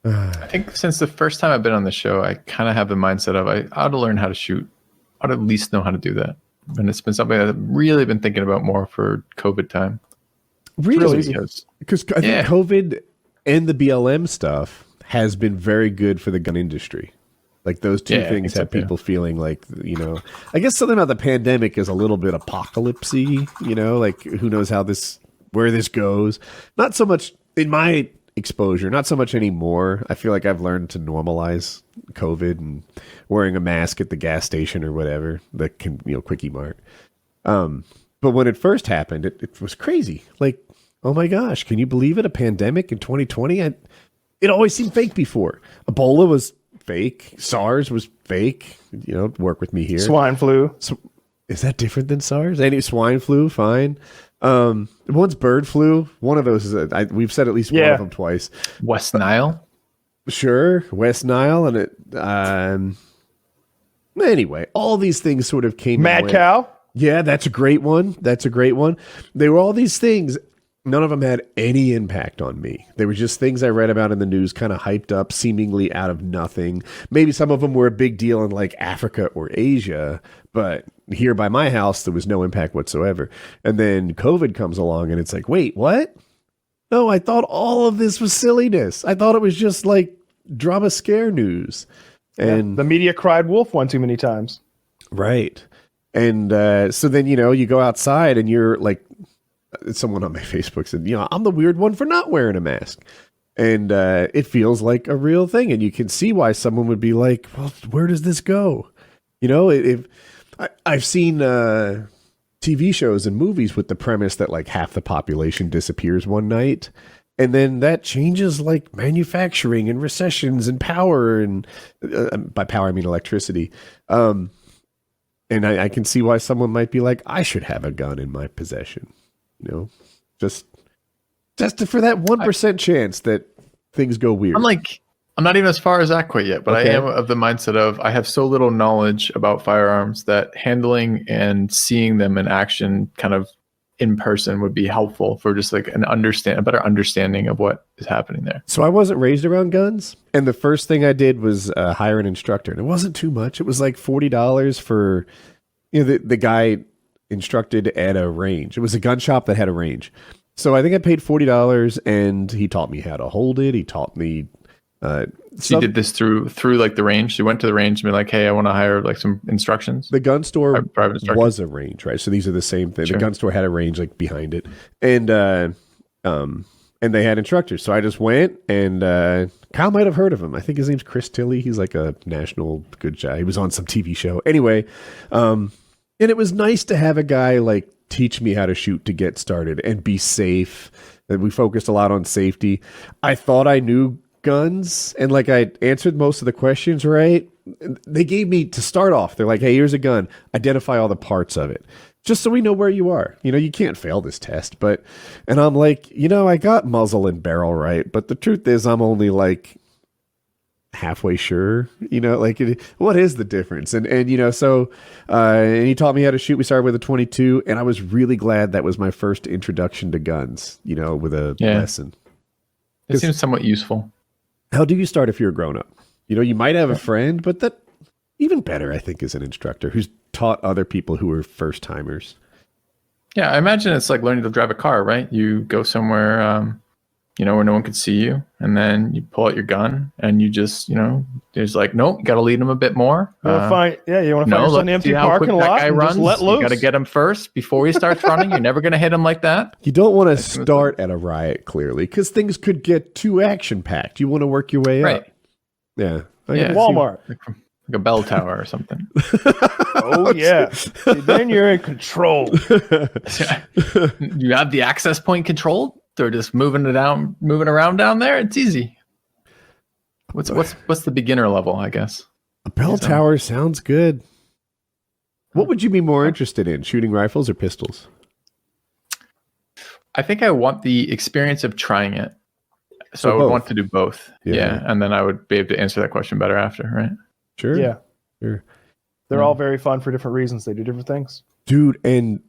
I think since the first time I've been on the show, I kind of have the mindset of I ought to learn how to shoot. I ought to at least know how to do that. And it's been something that I've really been thinking about more for COVID time. Really? Because I think COVID and the BLM stuff has been very good for the gun industry. Like those two things have people feeling like, I guess something about the pandemic is a little bit apocalypsy, like who knows where this goes. Not so much in my exposure, not so much anymore. I feel like I've learned to normalize COVID and wearing a mask at the gas station or whatever, the Quickie Mart. But when it first happened, it was crazy. Like, oh my gosh, can you believe it? A pandemic in 2020? It always seemed fake before. Ebola was fake. SARS was fake. Work with me here. Swine flu. So, is that different than SARS? Any swine flu? Fine. One's bird flu. One of those is we've said at least one of them twice. West Nile. Sure, West Nile, and it. Anyway, all these things sort of came. Mad cow. Yeah, that's a great one. They were all these things. None of them had any impact on me. They were just things I read about in the news, kind of hyped up, seemingly out of nothing. Maybe some of them were a big deal in like Africa or Asia, but here by my house, there was no impact whatsoever. And then COVID comes along and it's like, wait, what? No, I thought all of this was silliness. I thought it was just like drama scare news. And the media cried wolf one too many times. Right. And so then, you go outside and you're like, someone on my Facebook said, I'm the weird one for not wearing a mask. And it feels like a real thing. And you can see why someone would be like, well, where does this go? I've seen TV shows and movies with the premise that like half the population disappears one night. And then that changes like manufacturing and recessions and power. And by power, I mean electricity. And I can see why someone might be like, I should have a gun in my possession. Just for that 1% chance that things go weird. I'm not even as far as that quite yet, but okay. I am of the mindset of I have so little knowledge about firearms that handling and seeing them in action kind of in person would be helpful for just like a better understanding of what is happening there. So I wasn't raised around guns, and the first thing I did was hire an instructor, and it wasn't too much. It was like $40 for the guy instructed at a range. It was a gun shop that had a range. So I think I paid $40 and he taught me how to hold it. He taught me. So you did this through like the range? You went to the range and be like, hey, I want to hire like some instructions. The gun store was a range, right? So these are the same thing. Sure. The gun store had a range like behind it. And they had instructors. So I just went and Kyle might have heard of him. I think his name's Chris Tilley. He's like a national good guy. He was on some TV show. Anyway, and it was nice to have a guy like teach me how to shoot to get started and be safe. And we focused a lot on safety. I thought I knew guns and like I answered most of the questions right. They gave me to start off. They're like, hey, here's a gun. Identify all the parts of it. Just so we know where you are. You can't fail this test. And I'm like, I got muzzle and barrel right. But the truth is I'm only like halfway sure, what is the difference? And and he taught me how to shoot. We started with a 22 and I was really glad that was my first introduction to guns, with a lesson. It seems somewhat useful. How do you start if you're a grown up? You might have a friend, but that even better, I think, is an instructor who's taught other people who are first timers. Yeah. I imagine it's like learning to drive a car, right? You go somewhere, where no one could see you, and then you pull out your gun, and you just, there's like, nope, you got to lead them a bit more. You want to find yourself an empty parking lot and just let loose. You got to get him first before he starts running. You're never going to hit him like that. You don't want to start at a riot, clearly, because things could get too action-packed. You want to work your way up. Yeah. Walmart. Like a bell tower or something. Oh, yeah. Then you're in control. You have the access point controlled. They're just moving around down there. It's easy. What's the beginner level, I guess? A bell tower sounds good. What would you be more interested in, shooting rifles or pistols? I think I want the experience of trying it. So I would want to do both. Yeah. And then I would be able to answer that question better after, right? Sure. Yeah. Sure. They're all very fun for different reasons. They do different things. Dude, and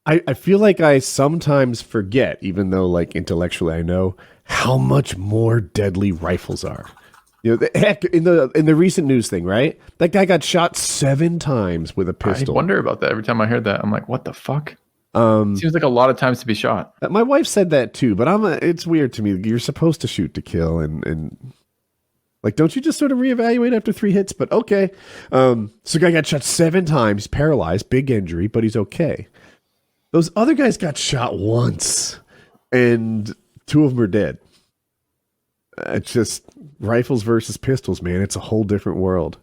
I feel like I sometimes forget, even though like intellectually I know how much more deadly rifles are. Heck, in the recent news thing, right? That guy got shot 7 times with a pistol. I wonder about that every time I heard that. I'm like, what the fuck? Seems like a lot of times to be shot. My wife said that too, but it's weird to me. You're supposed to shoot to kill, and like, don't you just sort of reevaluate after 3 hits? But okay. So guy got shot 7 times, paralyzed, big injury, but he's okay. Those other guys got shot once, and 2 of them are dead. It's just rifles versus pistols, man. It's a whole different world.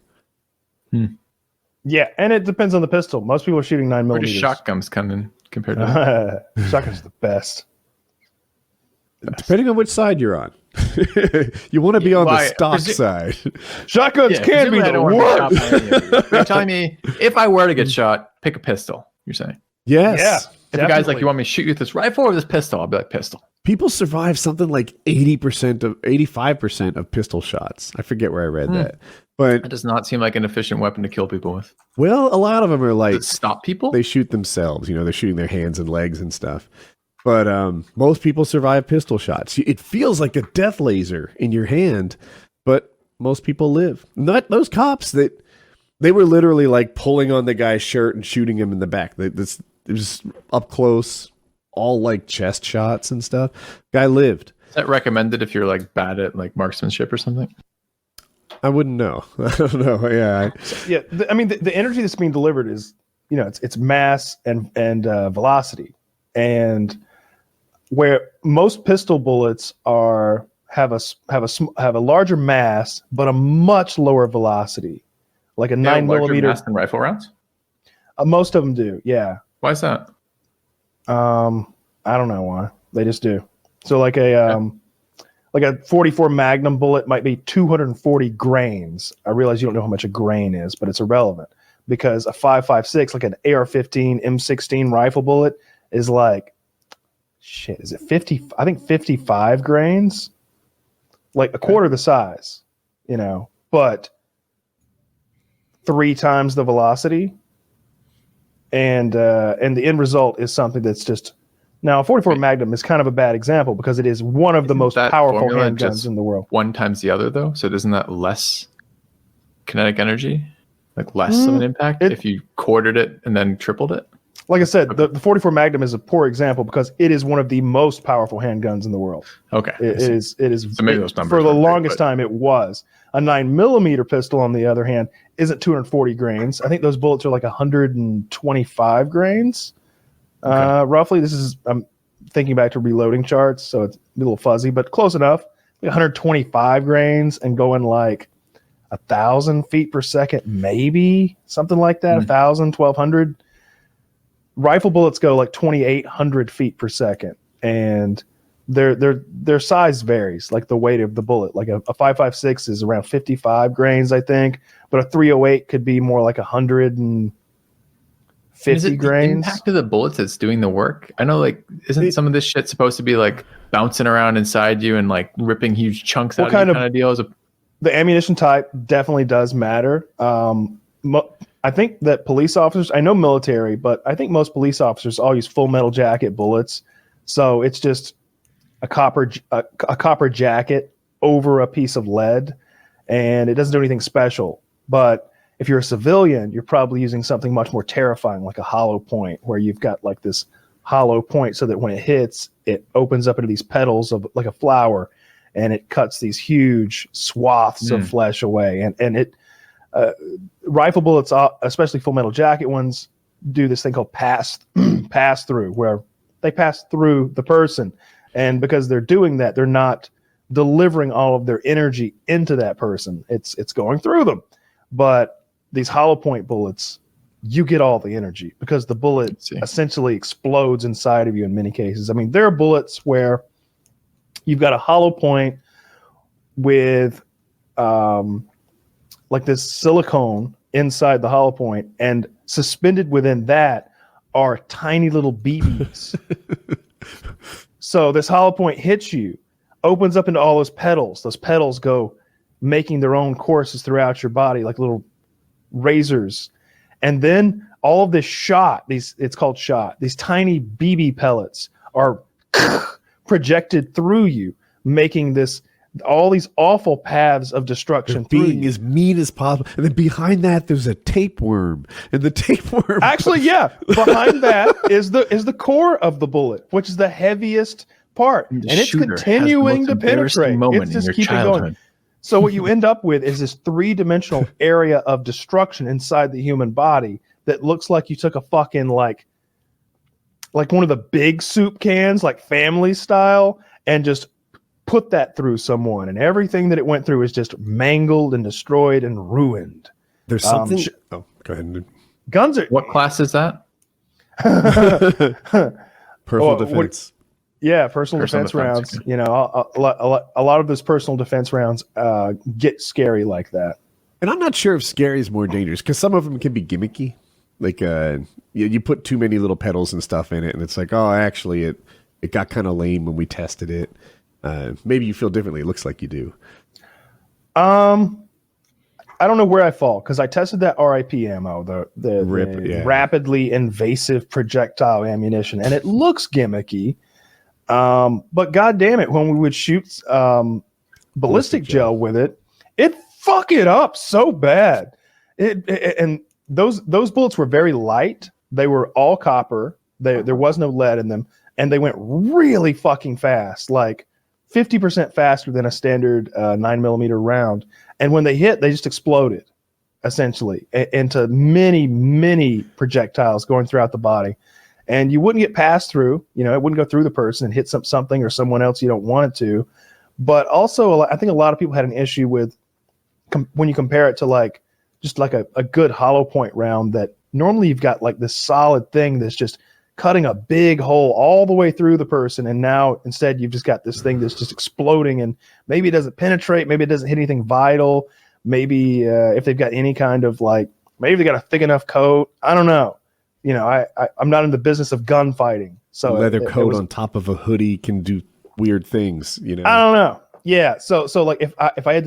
Yeah, and it depends on the pistol. Most people are shooting 9 Where millimeters. do shotguns come in compared to Shotgun's the best. Depending on which side you're on. You want to be on the stock side. Shotguns can be the worst. You're telling me if I were to get shot, pick a pistol, you're saying? Yes. Yeah. If the guy's like, you want me to shoot you with this rifle or this pistol? I'll be like, pistol. People survive something like 85% of pistol shots. I forget where I read that. But it does not seem like an efficient weapon to kill people with. Well, a lot of them are like... stop people? They shoot themselves. They're shooting their hands and legs and stuff. But most people survive pistol shots. It feels like a death laser in your hand, but most people live. Not those cops that... They were literally like pulling on the guy's shirt and shooting him in the back. It was up close, all like chest shots and stuff. Guy lived. Is that recommended if you're like bad at like marksmanship or something? I wouldn't know. I don't know. Yeah. Yeah. The energy that's being delivered is, it's mass and velocity, and where most pistol bullets have a larger mass but a much lower velocity. Like a 9 millimeter mass than rifle rounds? Most of them do, yeah. Why is that? I don't know why. They just do. So like a 44 Magnum bullet might be 240 grains. I realize you don't know how much a grain is, but it's irrelevant because a 5.56, like an AR-15 M16 rifle bullet, is like is it 50? I think 55 grains, like a quarter the size, but 3 times the velocity, and the end result is something that's just now. A 44 Magnum is kind of a bad example because it is one of the most powerful handguns in the world. 1 times the other, though, so isn't that less kinetic energy, like less of an impact if you quartered it and then tripled it? Like I said, the 44 Magnum is a poor example because it is one of the most powerful handguns in the world. Okay, it is. So maybe those numbers for the longest time it was. A 9 millimeter pistol, on the other hand, isn't 240 grains. I think those bullets are like 125 grains, roughly. I'm thinking back to reloading charts, so it's a little fuzzy, but close enough. Like 125 grains and going like 1,000 feet per second, maybe something like that. 1,000, 1,200. Rifle bullets go like 2,800 feet per second, and their size varies, like the weight of the bullet. Like a 5.56 is around 55 grains, I think, but a 308 could be more like 150 is it grains. The impact of the bullets that's doing the work? I know, like, isn't some of this shit supposed to be like bouncing around inside you and like ripping huge chunks out of you kind of deal? The ammunition type definitely does matter. I think that police officers, I know military, but I think most police officers all use full metal jacket bullets. So it's just a copper jacket over a piece of lead, and it doesn't do anything special. But if you're a civilian, you're probably using something much more terrifying, like a hollow point, where you've got like this hollow point so that when it hits, it opens up into these petals of like a flower, and it cuts these huge swaths of flesh away. And it rifle bullets, especially full metal jacket ones, do this thing called pass through, where they pass through the person. And because they're doing that, they're not delivering all of their energy into that person. It's going through them. But these hollow point bullets, you get all the energy because the bullet essentially explodes inside of you in many cases. I mean, there are bullets where you've got a hollow point with like this silicone inside the hollow point, and suspended within that are tiny little BBs. So this hollow point hits you, opens up into all those petals. Those petals go making their own courses throughout your body like little razors. And then all of this shot, it's called shot. These tiny BB pellets are projected through you, making all these awful paths of destruction. Being as mean as possible. And then behind that, there's a tapeworm. And the tapeworm. Actually, yeah. Behind that is the core of the bullet, which is the heaviest part. And it's continuing to penetrate. It's just keeping going. So what you end up with is this 3-dimensional area of destruction inside the human body that looks like you took a fucking like one of the big soup cans, like family style, and just put that through someone, and everything that it went through is just mangled and destroyed and ruined. There's something. Go ahead. Guns are. What class is that? Personal defense. Personal defense rounds. Okay. You know, a lot of those personal defense rounds get scary like that. And I'm not sure if scary is more dangerous because some of them can be gimmicky. Like you put too many little pedals and stuff in it, and it's like, oh, actually, it got kind of lame when we tested it. Maybe you feel differently. It looks like you do. I don't know where I fall because I tested that RIP ammo, the rapidly invasive projectile ammunition, and it looks gimmicky. But God damn it, when we would shoot ballistic gel with it fuck it up so bad. And those bullets were very light. They were all copper. There was no lead in them, and they went really fucking fast, like 50% faster than a standard 9mm round. And when they hit, they just exploded, essentially, into many, many projectiles going throughout the body. And you wouldn't get passed through. You know, it wouldn't go through the person and hit something or someone else you don't want it to. But also, I think a lot of people had an issue with when you compare it to like just like a good hollow point round that normally you've got like this solid thing that's just cutting a big hole all the way through the person, and now instead you've just got this thing that's just exploding, and maybe it doesn't penetrate, maybe it doesn't hit anything vital, maybe if they've got any kind of like, maybe they got a thick enough coat, I don't know. You know, I'm not in the business of gunfighting, so leather coat on top of a hoodie can do weird things, you know. I don't know. Yeah, so like if I had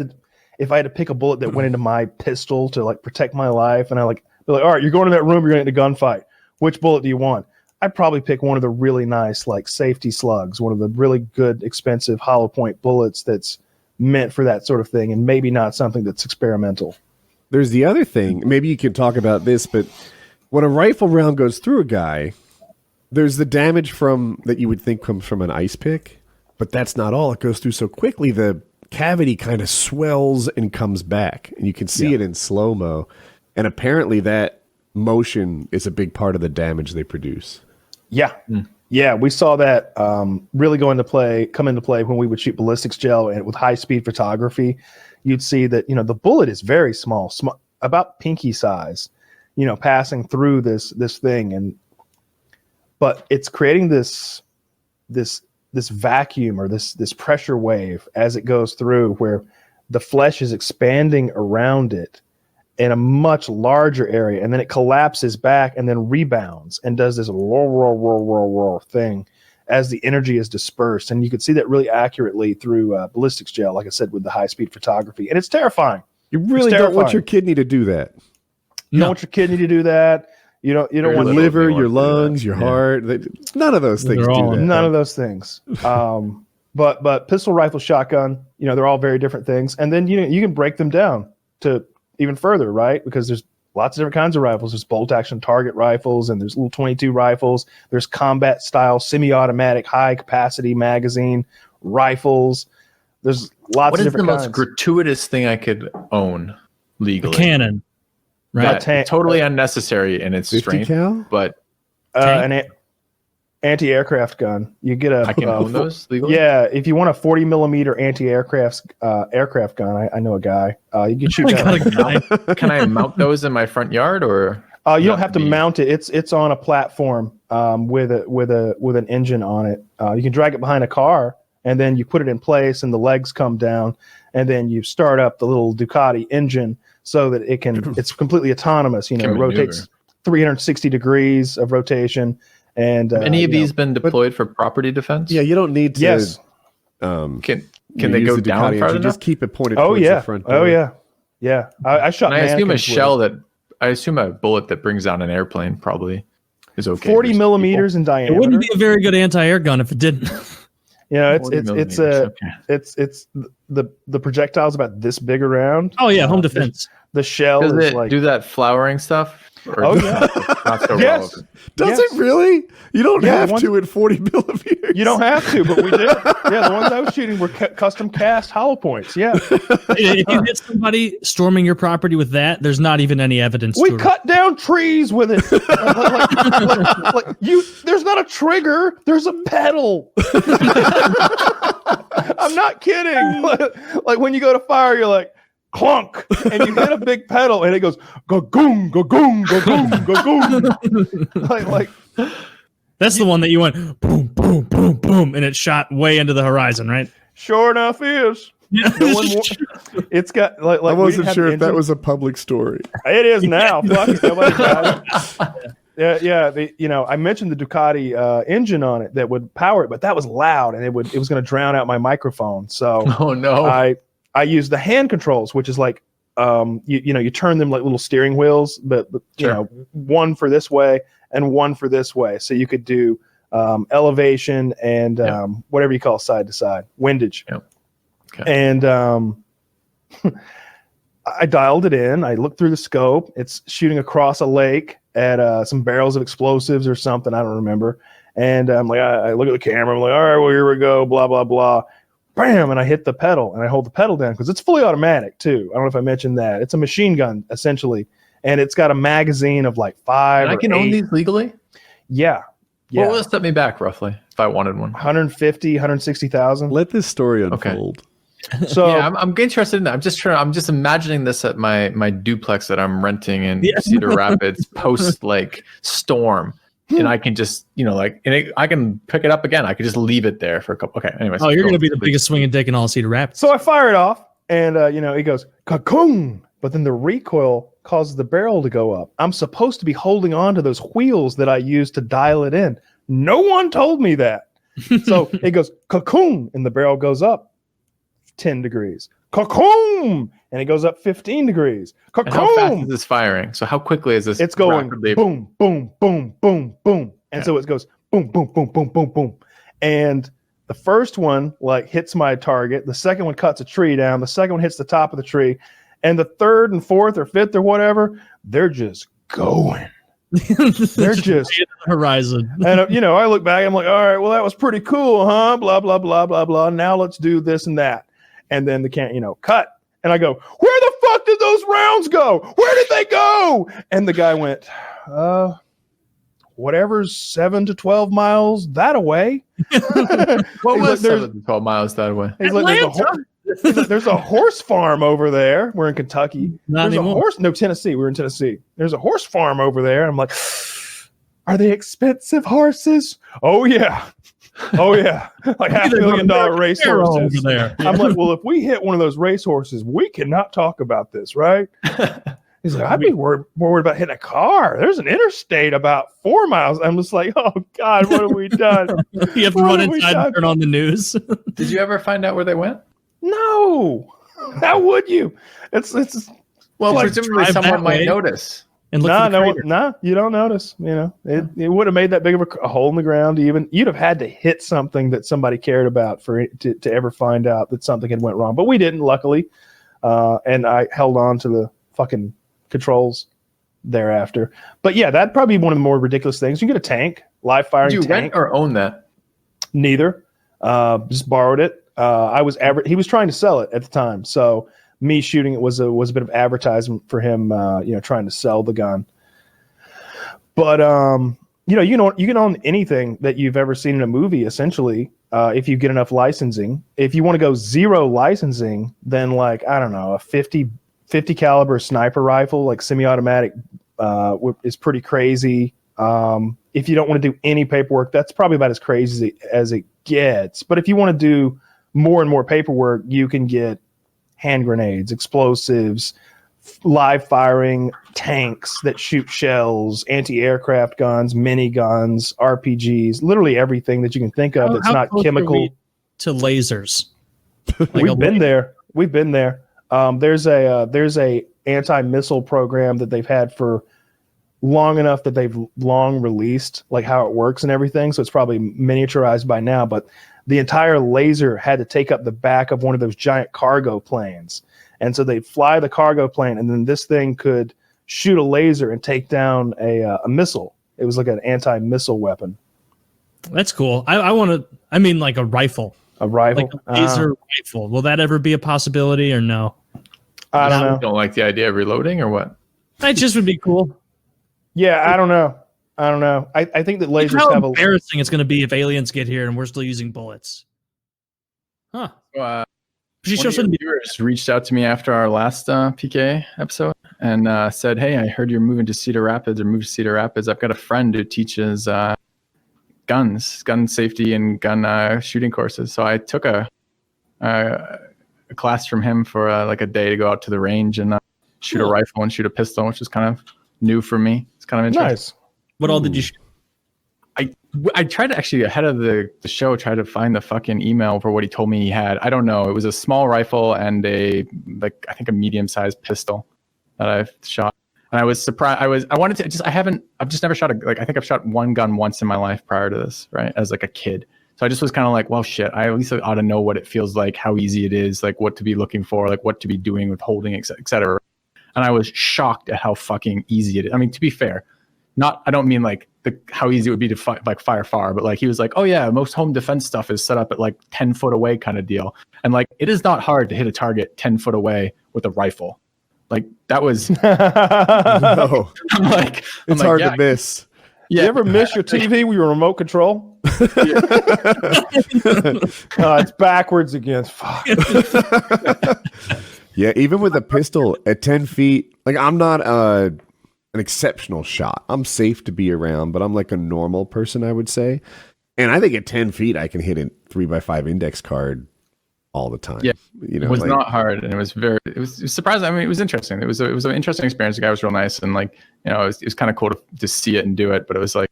to pick a bullet that went into my pistol to like protect my life, and I like be like, all right, you're going to that room, you're going to gunfight. Which bullet do you want? I'd probably pick one of the really nice like safety slugs, one of the really good, expensive hollow point bullets that's meant for that sort of thing, and maybe not something that's experimental. There's the other thing. Maybe you can talk about this, but when a rifle round goes through a guy, there's the damage from that you would think comes from an ice pick, but that's not all. It goes through so quickly, the cavity kind of swells and comes back, and you can see it in slow-mo. And apparently that motion is a big part of the damage they produce. Yeah. Yeah, we saw that really come into play when we would shoot ballistics gel and with high-speed photography. You'd see that, you know, the bullet is very small, about pinky size, you know, passing through this thing, but it's creating this vacuum or this pressure wave as it goes through, where the flesh is expanding around it in a much larger area, and then it collapses back and then rebounds and does this roar thing as the energy is dispersed. And you can see that really accurately through ballistics gel, like I said, with the high-speed photography. And it's terrifying. You really don't want your kidney to do that. You don't want your kidney to do that. You don't want your liver, your lungs, your heart. None of those things do that. None of those things. But pistol, rifle, shotgun, you know, they're all very different things. And then you can break them down to even further, right? Because there's lots of different kinds of rifles. There's bolt action target rifles, and there's little 22 rifles. There's combat style, semi-automatic, high capacity magazine rifles. There's lots of different kinds. What is the most gratuitous thing I could own legally? A cannon. Right. Totally unnecessary in its strength. Cal? But an anti-aircraft gun. You get a. I can own those legally? Yeah, if you want a 40mm anti-aircraft gun, I know a guy. You can shoot that. Can I mount those in my front yard, or? You don't have to mount it. It's on a platform with an engine on it. You can drag it behind a car, and then you put it in place, and the legs come down, and then you start up the little Ducati engine so that it's completely autonomous. You know, it rotates 360 degrees of rotation. And any of these been deployed for property defense? Yeah, you don't need to. Yes. Can they go down far enough? Just keep it pointed towards the front door. Oh yeah. Yeah. I shot. Can I assume a shell that I assume a bullet that brings down an airplane probably is okay. 40 millimeters in diameter. It wouldn't be a very good anti-air gun if it didn't. You know, it's the projectile's about this big around. Oh yeah, home defense. The shell Does is it like do that flowering stuff? Oh yeah. Not so Yes. relevant. Does it really? You don't have to at 40 millimeters. You don't have to, but we did. Yeah, the ones I was shooting were custom cast hollow points. Yeah. If you hit somebody storming your property with that, there's not even any evidence. We cut down trees with it. There's not a trigger. There's a pedal. I'm not kidding. Like when you go to fire, you're like clunk, and you hit a big pedal, and it goes go-goom, go-goom, go-goom, go-goom. Like that's the one that you went boom, boom, boom, boom, and it shot way into the horizon, right? Sure enough, is. Yeah. It's got like I wasn't sure if that was a public story. It is now. Fuck it, nobody got it. Yeah. I mentioned the Ducati engine on it that would power it, but that was loud, and it was going to drown out my microphone. So oh no, I used the hand controls, which is like you turn them like little steering wheels, but sure. One for this way and one for this way, so you could do elevation and whatever you call side to side windage. Yep. Okay. And I dialed it in. I looked through the scope. It's shooting across a lake at some barrels of explosives or something. I don't remember. And I'm like, I look at the camera. I'm like, all right, well, here we go. Blah, blah, blah. Bam. And I hit the pedal, and I hold the pedal down because it's fully automatic too. I don't know if I mentioned that. It's a machine gun essentially. And it's got a magazine of like 5 I can 8. own these legally? Yeah. What will it set me back roughly if I wanted one? 150, 160,000. Let this story unfold. Okay. So yeah, I'm interested in that. I'm just imagining this at my duplex that I'm renting in Cedar Rapids post like storm, and I can just I can pick it up again. I could just leave it there for a couple. Okay, anyways. Oh, you're gonna be the biggest swinging dick in all Cedar Rapids. So I fire it off, and it goes cocoon, but then the recoil causes the barrel to go up. I'm supposed to be holding on to those wheels that I used to dial it in. No one told me that. So it goes cocoon, and the barrel goes up 10 degrees. Cocoon! And it goes up 15 degrees. Cocoon! And how fast is this firing? So how quickly is this? It's going boom, boom, boom, boom, boom. And so it goes boom, boom, boom, boom, boom, boom. And the first one hits my target. The second one cuts a tree down. The second one hits the top of the tree. And the third and fourth or fifth or whatever, they're just going. They're just the horizon. And I look back, I'm like, all right, well, that was pretty cool, huh? Blah, blah, blah, blah, blah. Now let's do this and that. And then cut. And I go, where the fuck did those rounds go? Where did they go? And the guy went, whatever's 7 to 12 miles that away. What was 7 to 12 miles that way? He's like, there's a horse farm over there. We're in Kentucky. There's anymore. Tennessee. We're in Tennessee. There's a horse farm over there. I'm like, are they expensive horses? Oh yeah. Oh yeah. Like $500 million race horses. Over there. I'm like, well, if we hit one of those race horses, we cannot talk about this, right? He's like, I'd be more worried about hitting a car. There's an interstate about 4 miles. I'm just like, oh God, what have we done? You have to run inside and turn on the news. Did you ever find out where they went? No. How would you? It's well, like presumably someone might notice. And you don't notice. It would have made that big of a hole in the ground. You'd have had to hit something that somebody cared about for it to ever find out that something had went wrong. But we didn't, luckily. And I held on to the fucking controls thereafter. But yeah, that'd probably be one of the more ridiculous things. You get a tank, live firing tank. Did you rent or own that? Neither. Just borrowed it. He was trying to sell it at the time, so me shooting it was a bit of advertisement for him, trying to sell the gun. But you can own anything that you've ever seen in a movie, essentially, if you get enough licensing. If you want to go zero licensing, then a 50 caliber sniper rifle, like semi-automatic, is pretty crazy. If you don't want to do any paperwork, that's probably about as crazy as it gets. But if you want to do more and more paperwork, you can get hand grenades, explosives, live firing tanks that shoot shells, anti-aircraft guns, mini guns, RPGs, literally everything that you can think of that's not chemical. To lasers. We've been there. There's a anti-missile program that they've had for long enough that they've long released like how it works and everything. So it's probably miniaturized by now, but the entire laser had to take up the back of one of those giant cargo planes. And so they'd fly the cargo plane, and then this thing could shoot a laser and take down a missile. It was like an anti-missile weapon. That's cool. I mean like a rifle. A rifle? Like a laser rifle. Will that ever be a possibility or no? I don't know. You don't like the idea of reloading or what? That just would be cool. Yeah, I don't know. I think that lasers How have embarrassing it's going to be if aliens get here and we're still using bullets. Huh. One She of your viewers reached out to me after our last PK episode and said, "Hey, I heard you're moving to Cedar Rapids or moved to Cedar Rapids. I've got a friend who teaches gun safety and gun shooting courses. So I took a class from him for like a day to go out to the range and shoot a rifle and shoot a pistol, which is kind of new for me. It's kind of interesting." nice. What all did you shoot? I tried to actually ahead of the show try to find the fucking email for what he told me he had. I don't know. It was a small rifle and I think a medium-sized pistol that I've shot. And I was surprised. I've just never shot I think I've shot one gun once in my life prior to this, right? As like a kid. So I just was kind of like, well, shit, I at least ought to know what it feels like, how easy it is, like what to be looking for, like what to be doing with holding, et cetera. And I was shocked at how fucking easy it is. I mean, to be fair, I don't mean like how easy it would be to fire far, but like he was like, oh yeah, most home defense stuff is set up at like 10 foot away kind of deal. And like, it is not hard to hit a target 10 foot away with a rifle. Like that was, No, it's hard to miss. Yeah. You ever miss your TV with your remote control? It's backwards again. Fuck. Yeah, even with a pistol at 10 feet, like I'm not an exceptional shot. I'm safe to be around, but I'm like a normal person, I would say. And I think at 10 feet, I can hit a 3x5 index card all the time. Yeah, it was not hard, and it was surprising. I mean, it was interesting. It was an interesting experience. The guy was real nice, and like it was kind of cool to see it and do it. But it was like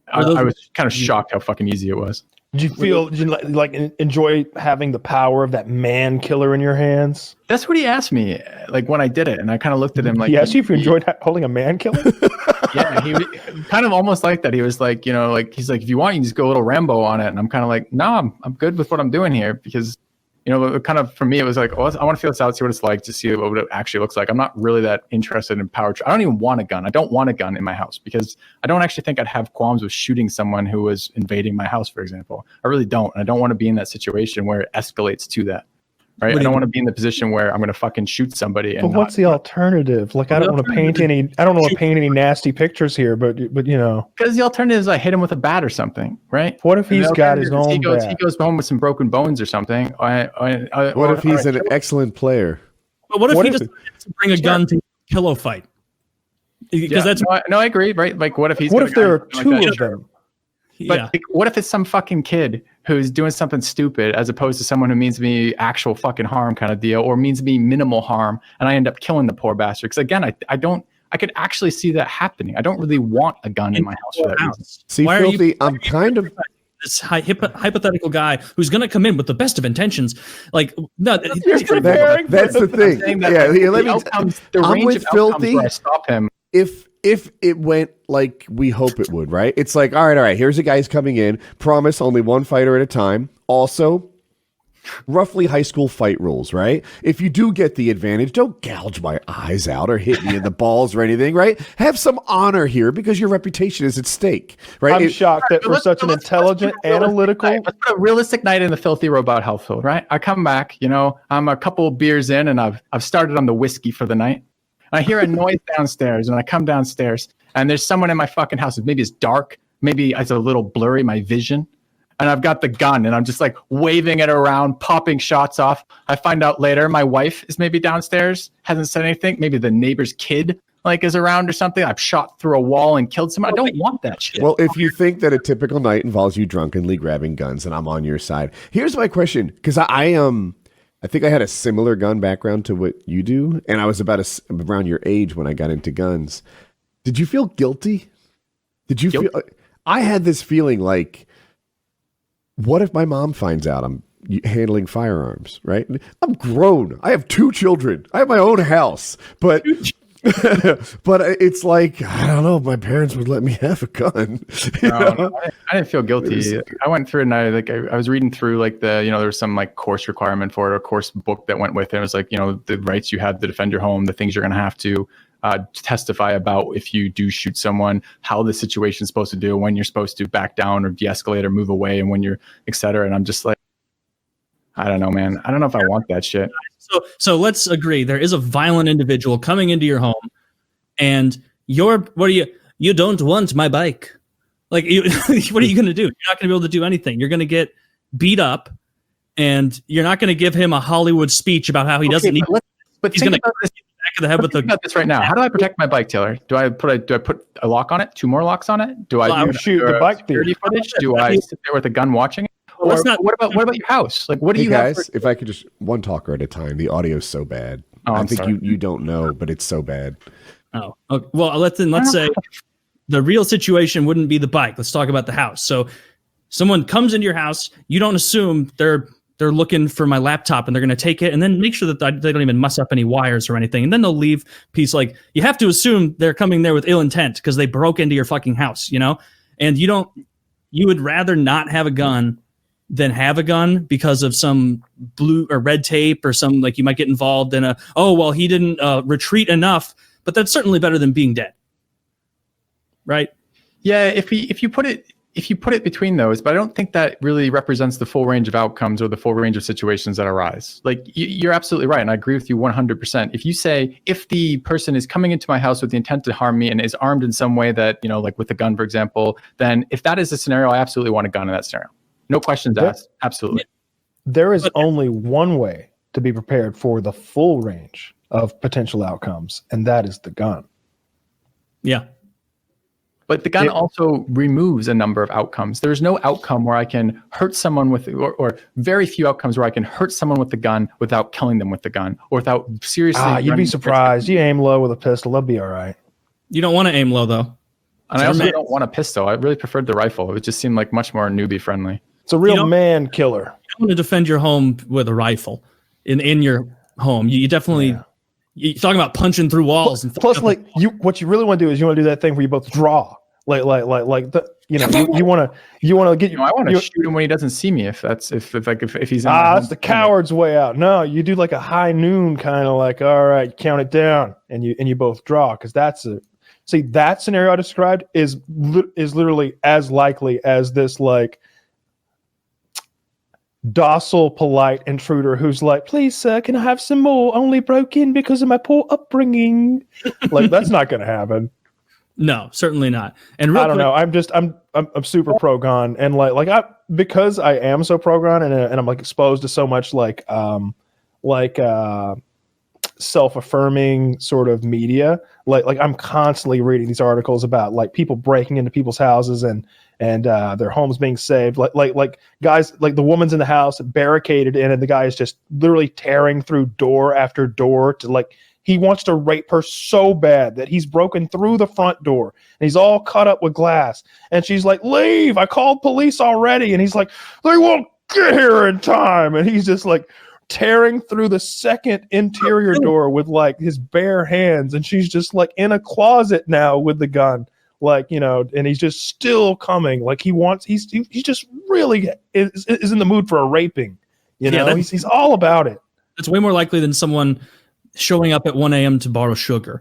I was kind of shocked how fucking easy it was. Did you like enjoy having the power of that man killer in your hands? That's what he asked me, like when I did it, and I kind of looked at him like, he asked you if you enjoyed holding a man killer. Yeah, he kind of almost like that. He was like, he's like, if you want, you can just go a little Rambo on it, and I'm kind of like, no, I'm good with what I'm doing here because. Kind of for me, it was like, oh, I want to feel this out, see what it's like, to see what it actually looks like. I'm not really that interested in power. I don't even want a gun. I don't want a gun in my house because I don't actually think I'd have qualms with shooting someone who was invading my house, for example. I really don't. And I don't want to be in that situation where it escalates to that. Right? I don't want to be in the position where I'm going to fucking shoot somebody. And what's the alternative? Like, I don't want to paint any nasty pictures here, but because the alternative is I hit him with a bat or something, right? What if he's got his own bat? He goes home with some broken bones or something. What if he's an excellent player? But what if he just bring a gun to pillow fight? Because I agree, right? Like, what if there are two of them? But what if it's some fucking kid who's doing something stupid as opposed to someone who means me actual fucking harm kind of deal, or means me minimal harm, and I end up killing the poor bastard? Because again, I could actually see that happening. I don't really want a gun in my house for that reason. See, Filthy, I'm kind of this hypothetical guy who's going to come in with the best of intentions. Like, no, that's the thing. I'm with Filthy. I stop him. If it went like we hope it would, right? It's like, all right, here's a guy's coming in. Promise only one fighter at a time. Also, roughly high school fight rules, right? If you do get the advantage, don't gouge my eyes out or hit me in the balls or anything, right? Have some honor here because your reputation is at stake, right? I'm shocked that for such an intelligent, analytical... Let's put a realistic night in the Filthy Robot household, right? I come back, I'm a couple of beers in and I've started on the whiskey for the night. I hear a noise downstairs, and I come downstairs, and there's someone in my fucking house. Maybe it's dark, maybe it's a little blurry, my vision, and I've got the gun, and I'm just like waving it around, popping shots off. I find out later my wife is maybe downstairs, hasn't said anything. Maybe the neighbor's kid is around or something. I've shot through a wall and killed someone. I don't want that shit. Well, if you think that a typical night involves you drunkenly grabbing guns, then I'm on your side. Here's my question, because I think I had a similar gun background to what you do, and I was around your age when I got into guns. Did you feel guilty? Did you feel? I had this feeling like, what if my mom finds out I'm handling firearms, right? I'm grown. I have 2 children. I have my own house, but but it's like, I don't know if my parents would let me have a gun. I didn't feel guilty. I went through and I was reading through like there was some like course requirement for it, or course book that went with it. It was like, the rights you have to defend your home, the things you're going to have to testify about if you do shoot someone, how the situation's supposed to do, when you're supposed to back down or de-escalate or move away, and when you're et cetera. And I'm just like, I don't know, man. I don't know if I want that shit. So let's agree. There is a violent individual coming into your home, and you don't want my bike. Like, what are you going to do? You're not going to be able to do anything. You're going to get beat up, and you're not going to give him a Hollywood speech about how he doesn't need. But he's going to back of the head with about this right now. How do I protect my bike, Taylor? Do I put a lock on it? 2 more locks on it? Do I shoot the bike security footage? Do I sit there with a gun watching it? Or what about your house? Like, what do you guys? have If I could just one talker at a time. The audio's so bad. I think you don't know, but it's so bad. Oh, okay. Well, let's say the real situation wouldn't be the bike. Let's talk about the house. So, someone comes into your house. You don't assume they're looking for my laptop and they're going to take it and then make sure that they don't even mess up any wires or anything. And then they'll leave peace. Like, you have to assume they're coming there with ill intent because they broke into your fucking house, and you would rather not have a gun than have a gun because of some blue or red tape or some, like, you might get involved in he didn't retreat enough, but that's certainly better than being dead. Right? Yeah. If you put it between those, but I don't think that really represents the full range of outcomes or the full range of situations that arise. Like, you're absolutely right. And I agree with you 100%. If you say, if the person is coming into my house with the intent to harm me and is armed in some way that, like with a gun, for example, then if that is the scenario, I absolutely want a gun in that scenario. No questions asked. Absolutely. There is only one way to be prepared for the full range of potential outcomes, and that is the gun. Yeah. But the gun also removes a number of outcomes. There's no outcome where I can hurt someone with, or very few outcomes where I can hurt someone with the gun without killing them with the gun, or without seriously. You'd be surprised. You aim low with a pistol, they'll be all right. You don't want to aim low, though. And I also don't want a pistol. I really preferred the rifle. It just seemed like much more newbie friendly. It's a real man killer. You don't want to defend your home with a rifle in your home. You definitely. Yeah. You're talking about punching through walls. Plus, like, what you really want to do is you want to do that thing where you both draw. You want to get. I want to shoot him when he doesn't see me. If he's in that's the coward's way out. No, you do like a high noon kind of like, all right, count it down, and you both draw, because that scenario I described is literally as likely as this, like, docile, polite intruder who's like, please, sir, can I have some more? Only broke in because of my poor upbringing. Like, that's not going to happen. No, certainly not. And I don't know. I'm super pro gun, and because I am so pro gun, and I'm like exposed to so much self-affirming sort of media. Like I'm constantly reading these articles about like people breaking into people's houses and their homes being saved. Like guys, like the woman's in the house barricaded in, and the guy is just literally tearing through door after door to, like, he wants to rape her so bad that he's broken through the front door and he's all cut up with glass. And she's like, leave, I called police already. And he's like, they won't get here in time. And he's just like tearing through the second interior door with like his bare hands. And she's just like in a closet now with the gun, like, and he's just still coming. Like he's just really is in the mood for a raping, he's all about it. It's way more likely than someone showing up at 1 a.m. to borrow sugar,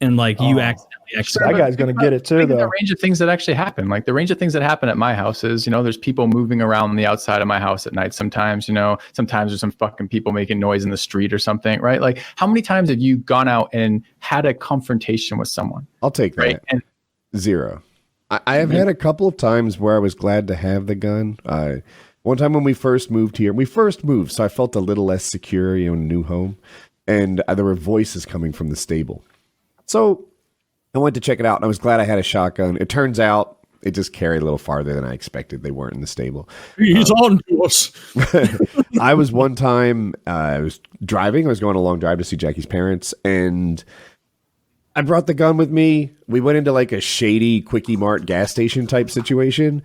and like you accidentally. That guy's gonna get it too, though. The range of things that actually happen, like the range of things that happen at my house is, there's people moving around the outside of my house at night. Sometimes, sometimes there's some fucking people making noise in the street or something, right? Like, how many times have you gone out and had a confrontation with someone? I'll take that. Right? And 0. I have had a couple of times where I was glad to have the gun. One time when we first moved here, so I felt a little less secure, in a new home. And there were voices coming from the stable. So I went to check it out, and I was glad I had a shotgun. It turns out it just carried a little farther than I expected. They weren't in the stable. He's on to us. I was one time, I was driving. I was going a long drive to see Jackie's parents, and I brought the gun with me. We went into like a shady Quickie Mart gas station type situation.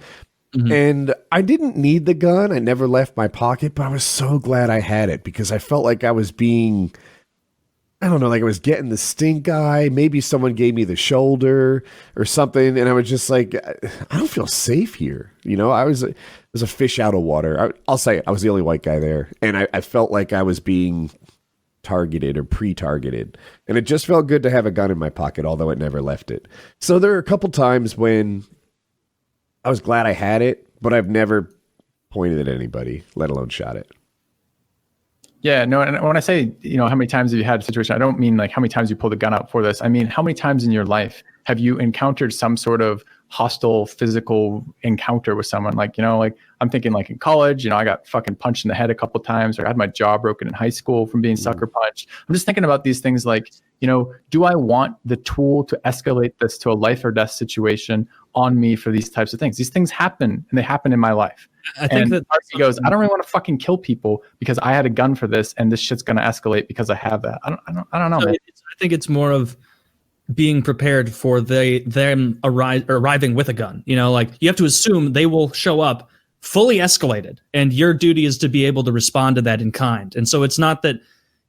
And I didn't need the gun. I never left my pocket, but I was so glad I had it because I felt like I was being, I don't know, like I was getting the stink eye. Maybe someone gave me the shoulder or something. And I was just like, I don't feel safe here. You know, I was a fish out of water. I'll say it. I was the only white guy there. And I felt like I was being targeted or pre-targeted. And it just felt good to have a gun in my pocket, although it never left it. So there are a couple times when I was glad I had it, but I've never pointed at anybody, let alone shot it. Yeah, no, and when I say, how many times have you had a situation, I don't mean like how many times you pulled a gun out for this. I mean, how many times in your life have you encountered some sort of hostile physical encounter with someone? Like, like I'm thinking like in college, I got fucking punched in the head a couple times, or I had my jaw broken in high school from being sucker punched. I'm just thinking about these things like, do I want the tool to escalate this to a life or death situation on me for these types of things? These things happen, and they happen in my life. I think that he goes, I don't really want to fucking kill people because I had a gun for this, and this shit's going to escalate because I have that. I don't know, man. I think it's more of being prepared for them arriving with a gun. Like you have to assume they will show up fully escalated, and your duty is to be able to respond to that in kind. And so it's not that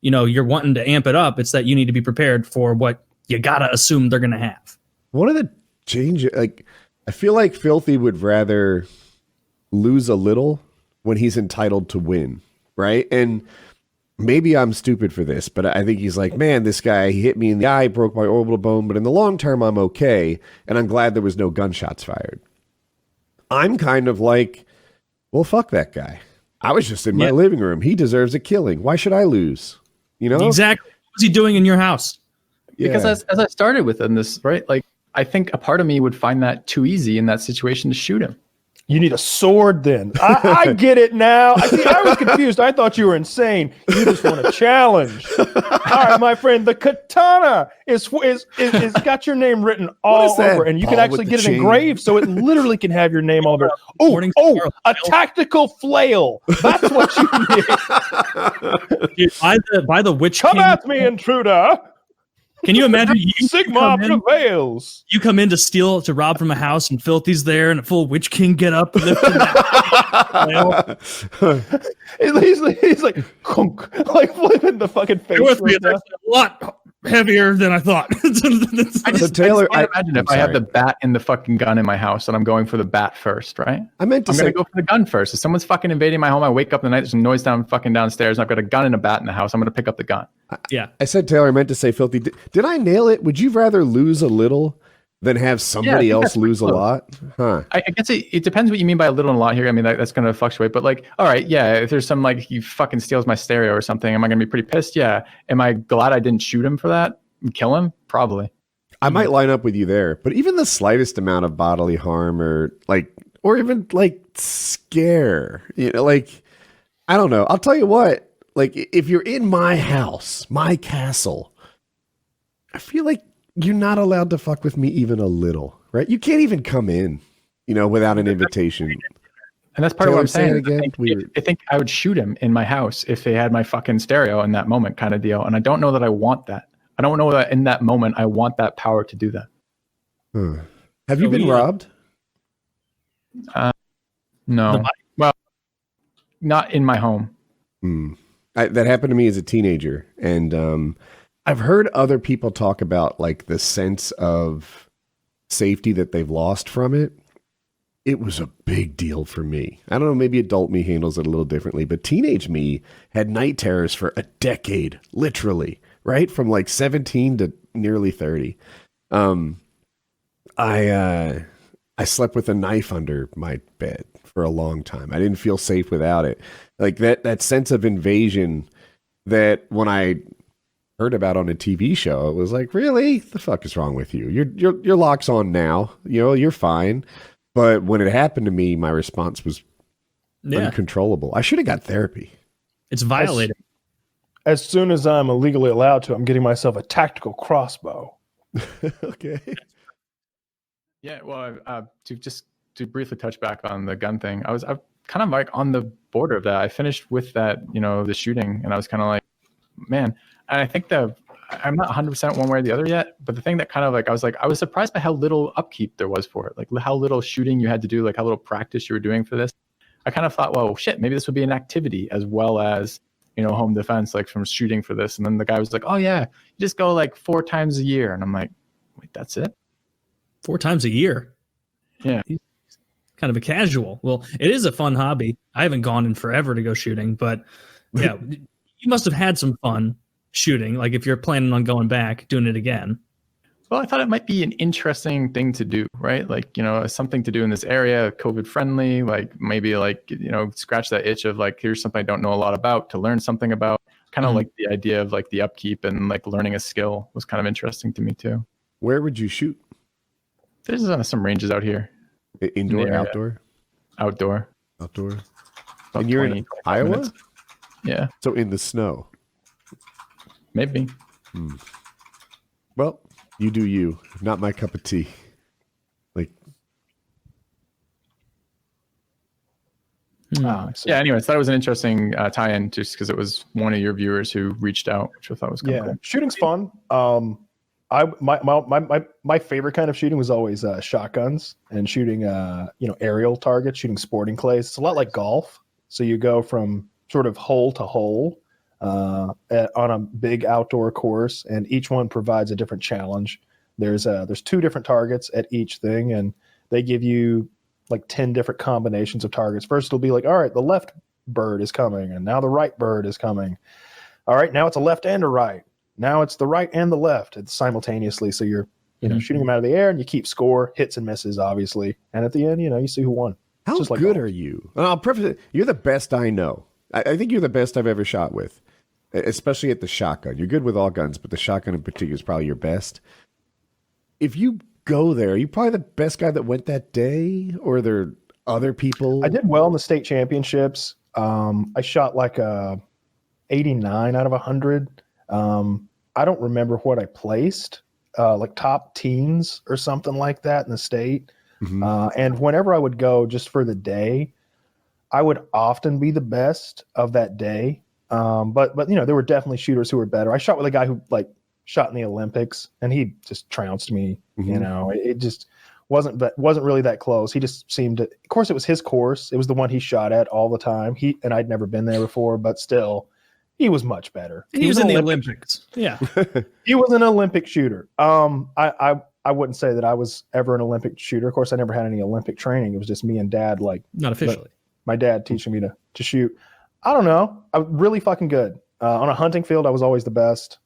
you're wanting to amp it up. It's that you need to be prepared for what you gotta assume they're gonna have. One of the changes, like I feel like Filthy would rather lose a little when he's entitled to win, right? And maybe I'm stupid for this, but I think he's like, man, this guy, he hit me in the eye, broke my orbital bone, but in the long term, I'm okay, and I'm glad there was no gunshots fired. I'm kind of like, well, fuck that guy. I was just in my living room. He deserves a killing. Why should I lose? Exactly. What's he doing in your house? Yeah. Because as I started with in this, right? Like, I think a part of me would find that too easy in that situation to shoot him. You need a sword then. I get it now. I was confused. I thought you were insane. You just want a challenge. All right, my friend, the katana is got your name written all over, and you can actually get it engraved, so it literally can have your name all over. Oh, a tactical flail. That's what you need. Dude, by the Witch Come King. at me, intruder. Can you imagine Sigma prevails? You come in to rob from a house, and Filthy's there, and a full Witch King get up. He's like, like flipping the fucking face. A lot heavier than I thought. Taylor, I imagine if I had the bat and the fucking gun in my house, and I'm going for the bat first, right? I'm going to go for the gun first. If someone's fucking invading my home, I wake up in the night, there's a noise downstairs, and I've got a gun and a bat in the house. I'm going to pick up the gun. Yeah, I said Taylor. I meant to say Filthy. Did I nail it? Would you rather lose a little than have somebody else lose a lot? Huh? I guess it depends what you mean by a little and a lot here. I mean that's going to fluctuate. But like, all right, yeah. If there's some like he fucking steals my stereo or something, am I going to be pretty pissed? Yeah. Am I glad I didn't shoot him for that and kill him? Probably. I might line up with you there. But even the slightest amount of bodily harm or even like scare, like I don't know. I'll tell you what. Like, if you're in my house, my castle, I feel like you're not allowed to fuck with me even a little, right? You can't even come in, without an invitation. And that's part of what I'm saying. I think I would shoot him in my house if they had my fucking stereo in that moment kind of deal. And I don't know that I want that. I don't know that in that moment I want that power to do that. Have you been robbed? No. Well, not in my home. That happened to me as a teenager, and I've heard other people talk about like the sense of safety that they've lost from it. It was a big deal for me. I don't know, maybe adult me handles it a little differently, but teenage me had night terrors for a decade, literally, right? From like 17 to nearly 30. I slept with a knife under my bed for a long time. I didn't feel safe without it. Like that sense of invasion that when I heard about on a TV show, it was like, really? The fuck is wrong with you? Your lock's on now. You're fine. But when it happened to me, my response was uncontrollable. I should have got therapy. It's violated. As soon as I'm illegally allowed to, I'm getting myself a tactical crossbow. Okay. Yeah, well, to briefly touch back on the gun thing, I'm kind of like on the border of that. I finished with that, the shooting, and I was kind of like, man. And I think I'm not 100% one way or the other yet, but the thing that kind of like, I was surprised by how little upkeep there was for it. Like how little shooting you had to do, like how little practice you were doing for this. I kind of thought, well, shit, maybe this would be an activity as well as, home defense, like from shooting for this. And then the guy was like, oh yeah, you just go like 4 times a year. And I'm like, wait, that's it? 4 times a year? Yeah. Kind of a casual. Well, it is a fun hobby. I haven't gone in forever to go shooting, but yeah, you must have had some fun shooting. Like if you're planning on going back, doing it again. Well, I thought it might be an interesting thing to do, right? Like, something to do in this area, COVID friendly, like maybe like, scratch that itch of like, here's something I don't know a lot about to learn something about. Kind of like the idea of like the upkeep and like learning a skill was kind of interesting to me too. Where would you shoot? There's some ranges out here. Indoor, outdoor? Outdoor. Outdoor. And you're in Iowa? Minutes. Yeah. So in the snow? Maybe. Well, you do you. Not my cup of tea. Like. Yeah, anyways, I thought it was an interesting tie-in just because it was one of your viewers who reached out, which I thought was kind of cool. Shooting's fun. My favorite kind of shooting was always shotguns and shooting aerial targets, shooting sporting clays. It's a lot like golf. So you go from sort of hole to hole on a big outdoor course, and each one provides a different challenge. There's 2 different targets at each thing, and they give you like 10 different combinations of targets. First it'll be like, all right, the left bird is coming, and now the right bird is coming. All right, now it's a left and a right. Now it's the right and the left. It's simultaneously. So you're, shooting them out of the air, and you keep score, hits and misses, obviously. And at the end, you see who won. How just good are you? I'll preface it. You're the best I know. I think you're the best I've ever shot with, especially at the shotgun. You're good with all guns, but the shotgun in particular is probably your best. If you go there, are you probably the best guy that went that day, or are there other people? I did well in the state championships. I shot like a 89 out of 100. I don't remember what I placed, like top teens or something like that in the state. And whenever I would go just for the day, I would often be the best of that day. But there were definitely shooters who were better. I shot with a guy who like shot in the Olympics, and he just trounced me. It just wasn't really that close. He just seemed to, of course, it was his course. It was the one he shot at all the time. And I'd never been there before, but still, he was much better. And he was in the Olympics. Yeah. He was an Olympic shooter. I wouldn't say that I was ever an Olympic shooter. Of course, I never had any Olympic training. It was just me and Dad, like not officially. My dad teaching me to shoot. I don't know. I was really fucking good. On a hunting field, I was always the best.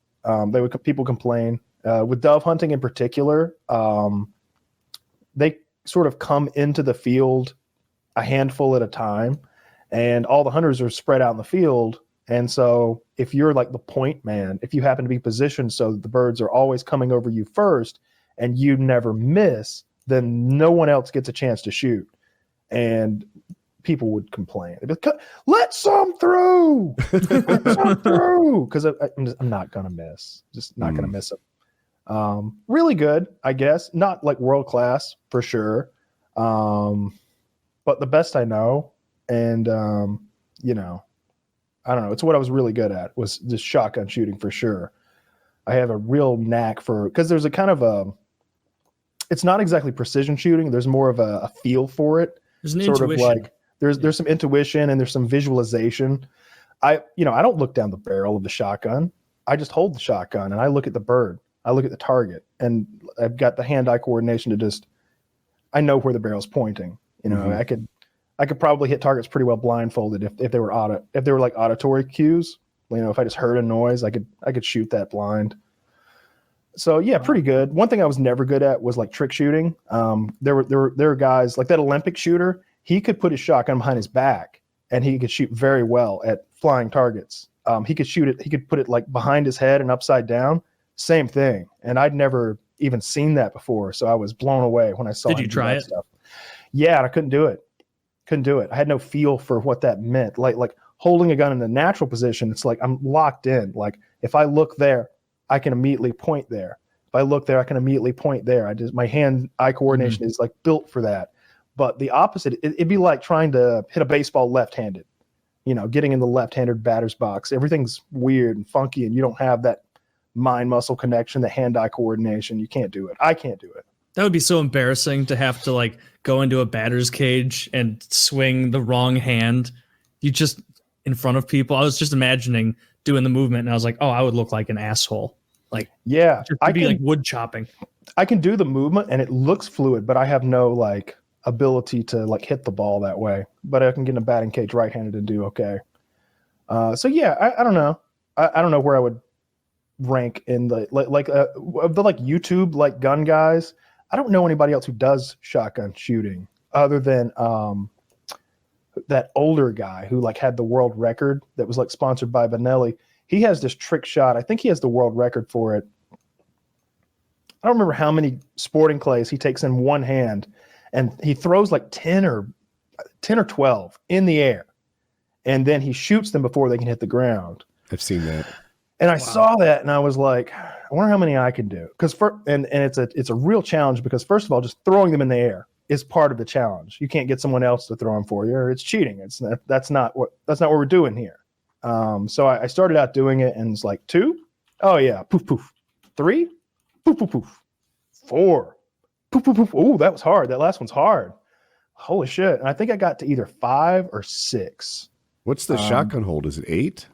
People complain. With dove hunting in particular, they sort of come into the field a handful at a time, and all the hunters are spread out in the field. And so if you're like the point man, if you happen to be positioned so that the birds are always coming over you first and you never miss, then no one else gets a chance to shoot. And people would complain. They'd be like, let some through. Let some through. Because I'm not going to miss. Just not going to miss them. Really good, I guess. Not like world class for sure. But the best I know. And, I don't know. It's what I was really good at, was just shotgun shooting for sure. I have a real knack because there's a kind of it's not exactly precision shooting. There's more of a feel for it. There's an intuition. Of like, there's some intuition and there's some visualization. I don't look down the barrel of the shotgun. I just hold the shotgun and I look at the bird. I look at the target, and I've got the hand-eye coordination to I know where the barrel's pointing. I could probably hit targets pretty well blindfolded if they were like auditory cues. If I just heard a noise, I could shoot that blind. So yeah, pretty good. One thing I was never good at was like trick shooting. There were guys like that Olympic shooter. He could put his shotgun behind his back, and he could shoot very well at flying targets. He could shoot it. He could put it like behind his head and upside down. Same thing. And I'd never even seen that before, so I was blown away when I saw. Did you try it? Stuff. Yeah, and I couldn't do it. I had no feel for what that meant. Like holding a gun in the natural position, it's like I'm locked in. Like if I look there, I can immediately point there. If I look there, I can immediately point there. My hand-eye coordination is like built for that. But the opposite, it'd be like trying to hit a baseball left-handed. Getting in the left-handed batter's box. Everything's weird and funky, and you don't have that mind muscle connection, the hand eye coordination. You can't do it. I can't do it. That would be so embarrassing to have to like go into a batter's cage and swing the wrong hand. You just in front of people. I was just imagining doing the movement, and I was like, oh, I would look like an asshole. Like, yeah, I'd be like wood chopping. I can do the movement, and it looks fluid, but I have no like ability to like hit the ball that way. But I can get in a batting cage right-handed and do okay. So yeah, I don't know. I don't know where I would rank in the of the like YouTube like gun guys. I don't know anybody else who does shotgun shooting other than that older guy who like had the world record that was like sponsored by Benelli. He has this trick shot. I think he has the world record for it. I don't remember how many sporting clays he takes in one hand, and he throws like 10 or 12 in the air, and then he shoots them before they can hit the ground. I've seen that. And I saw that, and I was like, I wonder how many I can do. Because it's a real challenge, because first of all, just throwing them in the air is part of the challenge. You can't get someone else to throw them for you, or it's cheating. That's not what we're doing here. So I started out doing it, and it's like 2, oh yeah, poof poof, 3, poof poof poof, 4, poof poof poof. Oh, that was hard. That last one's hard. Holy shit! And I think I got to either 5 or 6. What's the shotgun hold? Is it 8?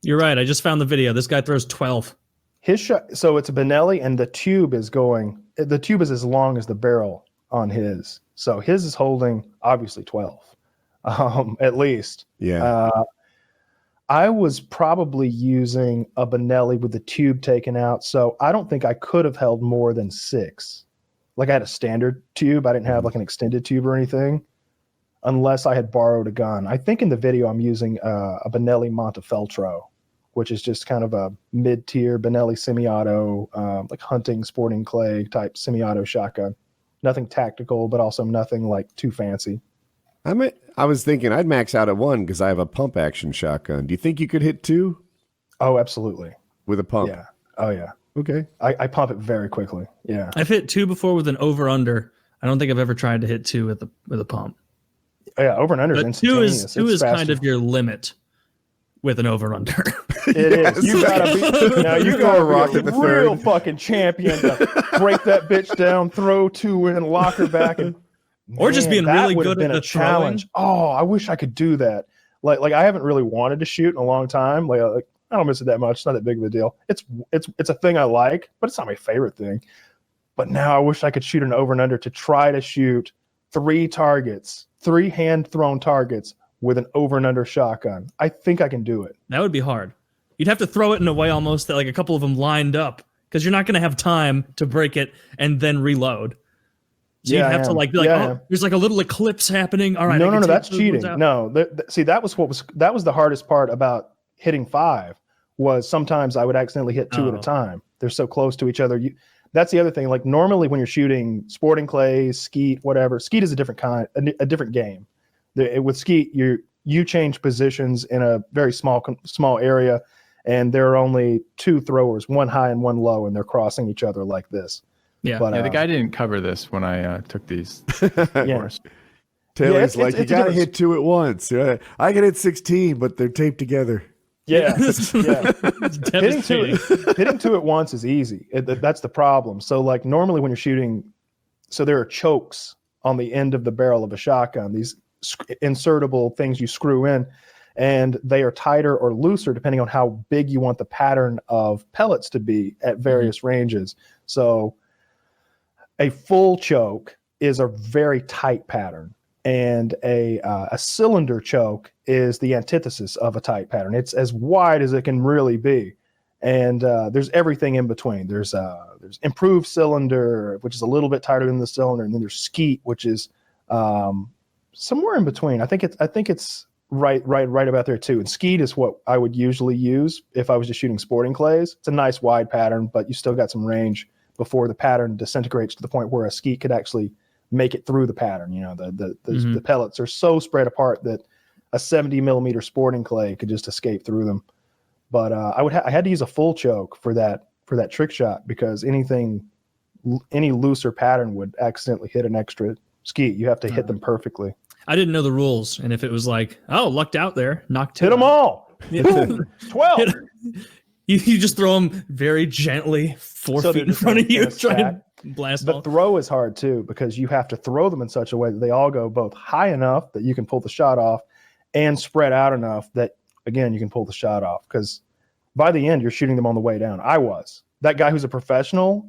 You're right. I just found the video. This guy throws 12. His shot. So it's a Benelli, and the tube is as long as the barrel on his. So his is holding obviously 12, at least. Yeah. I was probably using a Benelli with the tube taken out, so I don't think I could have held more than 6. Like I had a standard tube. I didn't have like an extended tube or anything, unless I had borrowed a gun. I think in the video I'm using a Benelli Montefeltro, which is just kind of a mid-tier Benelli semi-auto, like hunting, sporting clay type semi-auto shotgun. Nothing tactical, but also nothing like too fancy. I was thinking I'd max out at 1 because I have a pump action shotgun. Do you think you could hit 2? Oh, absolutely. With a pump? Yeah. Oh, yeah. Okay. I pump it very quickly. Yeah. I've hit 2 before with an over-under. I don't think I've ever tried to hit 2 with a pump. Oh, yeah, over and under is instantaneous. 2 is kind of your limit with an over-under. It is. You gotta be. Now you gotta rock at the real third. fucking champion to break that bitch down, throw 2 in, lock her back, and or just being that really would have good been at a the challenge. Oh, I wish I could do that. Like I haven't really wanted to shoot in a long time. Like I don't miss it that much. It's not that big of a deal. It's a thing I like, but it's not my favorite thing. But now I wish I could shoot an over and under to try to shoot 3 targets, 3 hand thrown targets with an over and under shotgun. I think I can do it. That would be hard. You'd have to throw it in a way almost that like a couple of them lined up, because you're not going to have time to break it and then reload. So Yeah, you'd have to like be like, oh, there's like a little eclipse happening. All right. No, that's cheating. No, see, that was the hardest part about hitting 5 was sometimes I would accidentally hit 2 at a time. They're so close to each other. That's the other thing. Like normally when you're shooting sporting clays, skeet, whatever, skeet is a different kind, a different game. With skeet, you change positions in a very small area, and there are only 2 throwers, one high and one low, and they're crossing each other like this. Yeah, but, the guy didn't cover this when I took these. Yeah. Taylor's like, you got to hit 2 at once. I can hit 16, but they're taped together. Yeah, yeah. Hitting 2 at once is easy. That's the problem. So like normally when you're shooting, so there are chokes on the end of the barrel of a shotgun. These insertable things you screw in, and they are tighter or looser depending on how big you want the pattern of pellets to be at various ranges. So a full choke is a very tight pattern, and a cylinder choke is the antithesis of a tight pattern. It's as wide as it can really be, and there's everything in between. There's improved cylinder, which is a little bit tighter than the cylinder, and then there's skeet, which is somewhere in between. I think it's right about there too. And skeet is what I would usually use if I was just shooting sporting clays. It's a nice wide pattern, but you still got some range before the pattern disintegrates to the point where a skeet could actually make it through the pattern. You know, the pellets are so spread apart that a 70 millimeter sporting clay could just escape through them. But I had to use a full choke for that trick shot, because any looser pattern would accidentally hit an extra skeet. You have to hit them perfectly. I didn't know the rules, and if it was like, oh, lucked out there, knocked hit them all. 12. You just throw them very gently 4 feet in front of you, try and blast The off. throw is hard too because you have to throw them in such a way that they all go both high enough that you can pull the shot off and spread out enough that, again, you can pull the shot off. Because by the end, you're shooting them on the way down. I was. That guy who's a professional,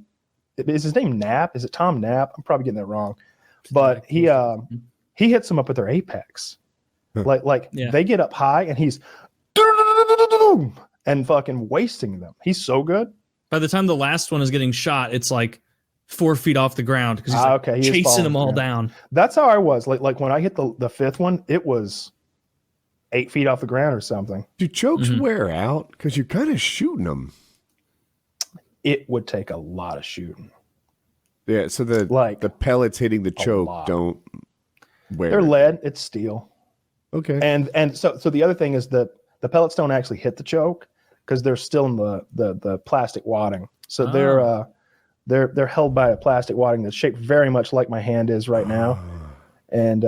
is his name Knapp? Is it Tom Knapp? I'm probably getting that wrong. But he hits them up at their apex. They get up high and he's and fucking wasting them. He's so good. By the time the last one is getting shot, it's like 4 feet off the ground because he's he chasing them all down. That's how I was. Like when I hit the fifth one, it was 8 feet off the ground or something. Do chokes wear out? Because you're kind of shooting them. It would take a lot of shooting. Yeah, so the pellets hitting the choke don't wear. They're lead. It's steel. Okay. And so the other thing is that the pellets don't actually hit the choke because they're still in the plastic wadding. So they're held by a plastic wadding that's shaped very much like my hand is right now. And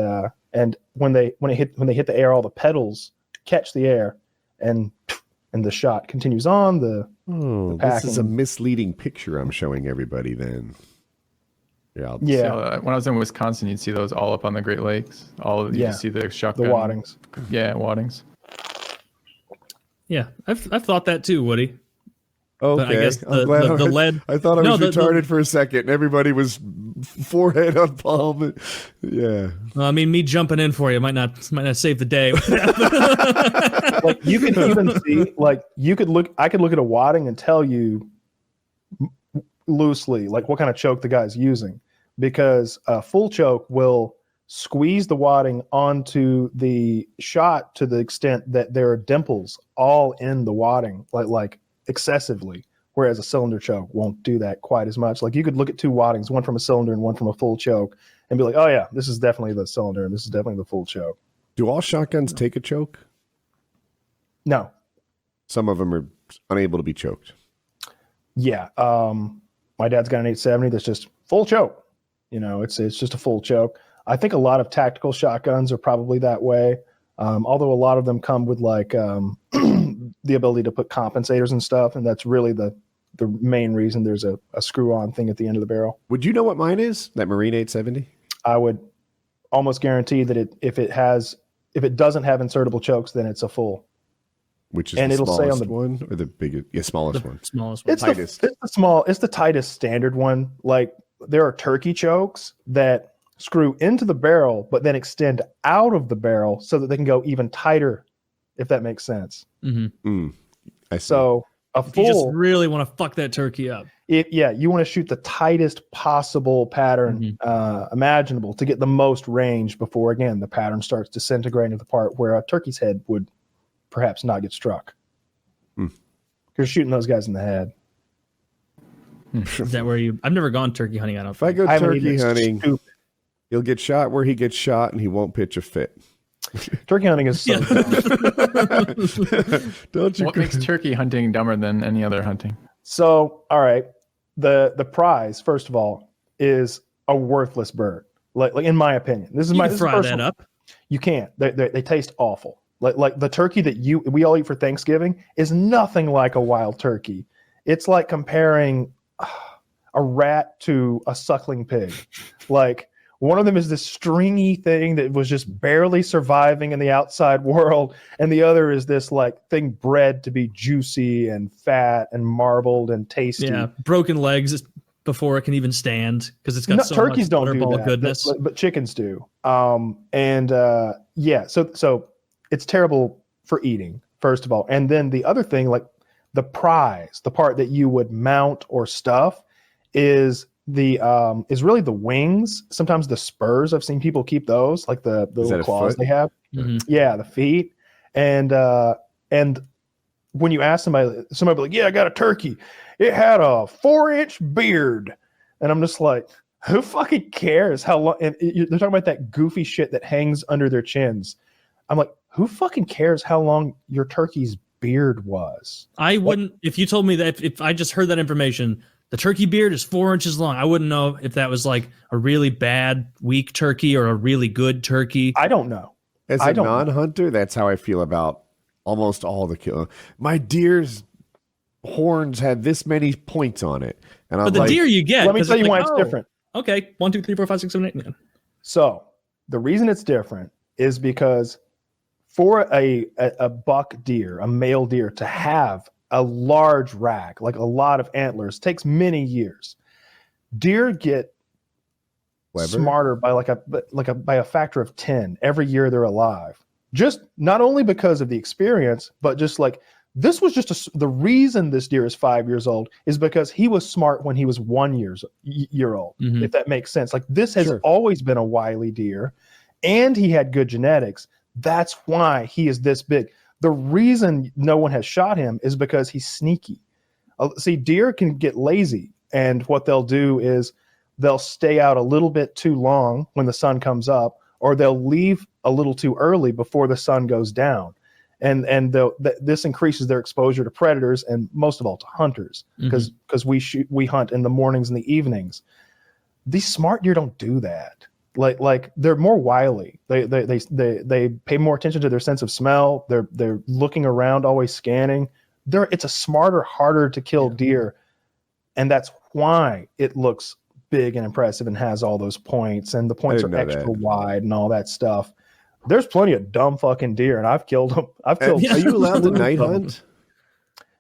when they hit the air, all the petals catch the air, and the shot continues on. The this is a misleading picture I'm showing everybody. Then, yeah. So, when I was in Wisconsin, you'd see those all up on the Great Lakes. You see the shotgun, the waddings. Yeah, waddings. Yeah, I've thought that too, Woody. Okay, but I guess the lead. I thought I was retarded for a second. Everybody was forehead on palm. Yeah. Well, I mean, me jumping in for you might not save the day. Like you could even see, I could look at a wadding and tell you loosely, like what kind of choke the guy's using, because a full choke will squeeze the wadding onto the shot to the extent that there are dimples all in the wadding, like excessively, whereas a cylinder choke won't do that quite as much. Like you could look at two waddings, one from a cylinder and one from a full choke, and be like, oh yeah, this is definitely the cylinder and this is definitely the full choke. Do all shotguns take a choke? No. Some of them are unable to be choked. Yeah. My dad's got an 870 that's just full choke. It's just a full choke. I think a lot of tactical shotguns are probably that way. Although a lot of them come with the ability to put compensators and stuff, and that's really the main reason there's a screw-on thing at the end of the barrel. Would you know what mine is? That Marine 870? I would almost guarantee that if it doesn't have insertable chokes, then it's a full. Which is the smallest one or the biggest? Yeah, smallest one. Smallest one. It's the tightest standard one. Like there are turkey chokes that screw into the barrel, but then extend out of the barrel so that they can go even tighter, if that makes sense. Mm-hmm. I see. So if you just really want to fuck that turkey up. You want to shoot the tightest possible pattern imaginable to get the most range before, again, the pattern starts disintegrating to the part where a turkey's head would perhaps not get struck. You're shooting those guys in the head. Is that where I've never gone turkey hunting. If I go turkey hunting, he'll get shot where he gets shot and he won't pitch a fit. Turkey hunting is so dumb. What makes turkey hunting dumber than any other hunting? So, all right, the prize, first of all, is a worthless bird. Like in my opinion, this is you my can fry that up. You can't. They taste awful. Like the turkey that we all eat for Thanksgiving is nothing like a wild turkey. It's like comparing a rat to a suckling pig. Like one of them is this stringy thing that was just barely surviving in the outside world, and the other is this like thing bred to be juicy and fat and marbled and tasty. Yeah, broken legs before it can even stand because it's got so turkeys much don't do that, goodness. but chickens do. So it's terrible for eating, first of all, and then the other thing, like the prize, the part that you would mount or stuff, is really the wings. Sometimes the spurs. I've seen people keep those, like the little claws they have. Mm-hmm. Yeah, the feet. And when you ask somebody will be like, "Yeah, I got a turkey. It had a 4-inch beard," and I'm just like, "Who fucking cares how long?" And they're talking about that goofy shit that hangs under their chins. I'm like, who fucking cares how long your turkey's beard was? I wouldn't. If you told me that, if I just heard that information, the turkey beard is 4 inches long, I wouldn't know if that was like a really bad, weak turkey or a really good turkey. I don't know. As a non-hunter, that's how I feel about almost all the kill. My deer's horns had this many points on it, and I'm but the like, deer you get. Let me tell you why it's different. Okay, 1, 2, 3, 4, 5, 6, 7, 8. Yeah. So the reason it's different is because for a buck deer, a male deer, to have a large rack, like a lot of antlers, takes many years. Deer get smarter by by a factor of 10 every year they're alive. Just not only because of the experience, but just like this was just the reason this deer is 5 years old is because he was smart when he was 1 year old. Mm-hmm. If that makes sense. Like this has always been a wily deer, and he had good genetics. That's why he is this big. The reason no one has shot him is because he's sneaky. See, deer can get lazy, and what they'll do is they'll stay out a little bit too long when the sun comes up, or they'll leave a little too early before the sun goes down. And this increases their exposure to predators and most of all to hunters, because we hunt in the mornings and the evenings. These smart deer don't do that. Like they're more wily. They pay more attention to their sense of smell. They're looking around, always scanning. It's a smarter, harder to kill deer, and that's why it looks big and impressive and has all those points, and the points are extra wide and all that stuff. There's plenty of dumb fucking deer, and I've killed them. Are you allowed to night hunt?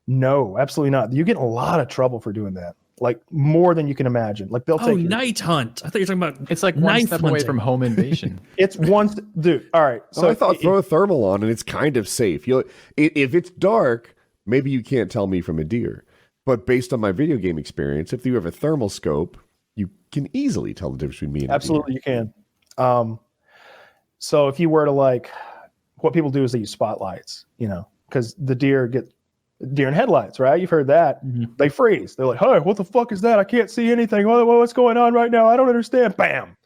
No, absolutely not. You get in a lot of trouble for doing that. Like more than you can imagine. Like they'll take night hunt. I thought you were talking about it's like one step away from home invasion. It's one dude. All right. So I thought throw a thermal on and it's kind of safe. If it's dark, maybe you can't tell me from a deer. But based on my video game experience, if you have a thermal scope, you can easily tell the difference between me and absolutely a deer. You can. So if you were to what people do is they use spotlights, because the deer in headlights, right? You've heard that. Mm-hmm. They freeze. They're like, "Hey, what the fuck is that? I can't see anything. What's going on right now? I don't understand." Bam.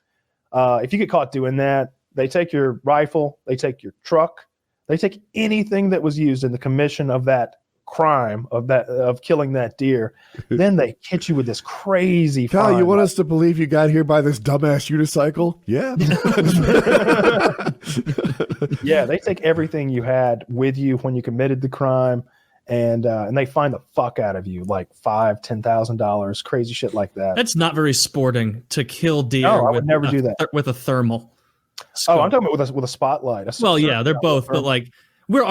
If you get caught doing that, they take your rifle, they take your truck, they take anything that was used in the commission of that crime of killing that deer. Then they hit you with this crazy fine. You want us to believe you got here by this dumbass unicycle? Yeah. Yeah, they take everything you had with you when you committed the crime. And they find the fuck out of you, like $5,000-$10,000, crazy shit like that. That's not very sporting to kill deer. No, I would never do that with a thermal. Oh, I'm talking about with a spotlight. Well, yeah, they're both, but like we're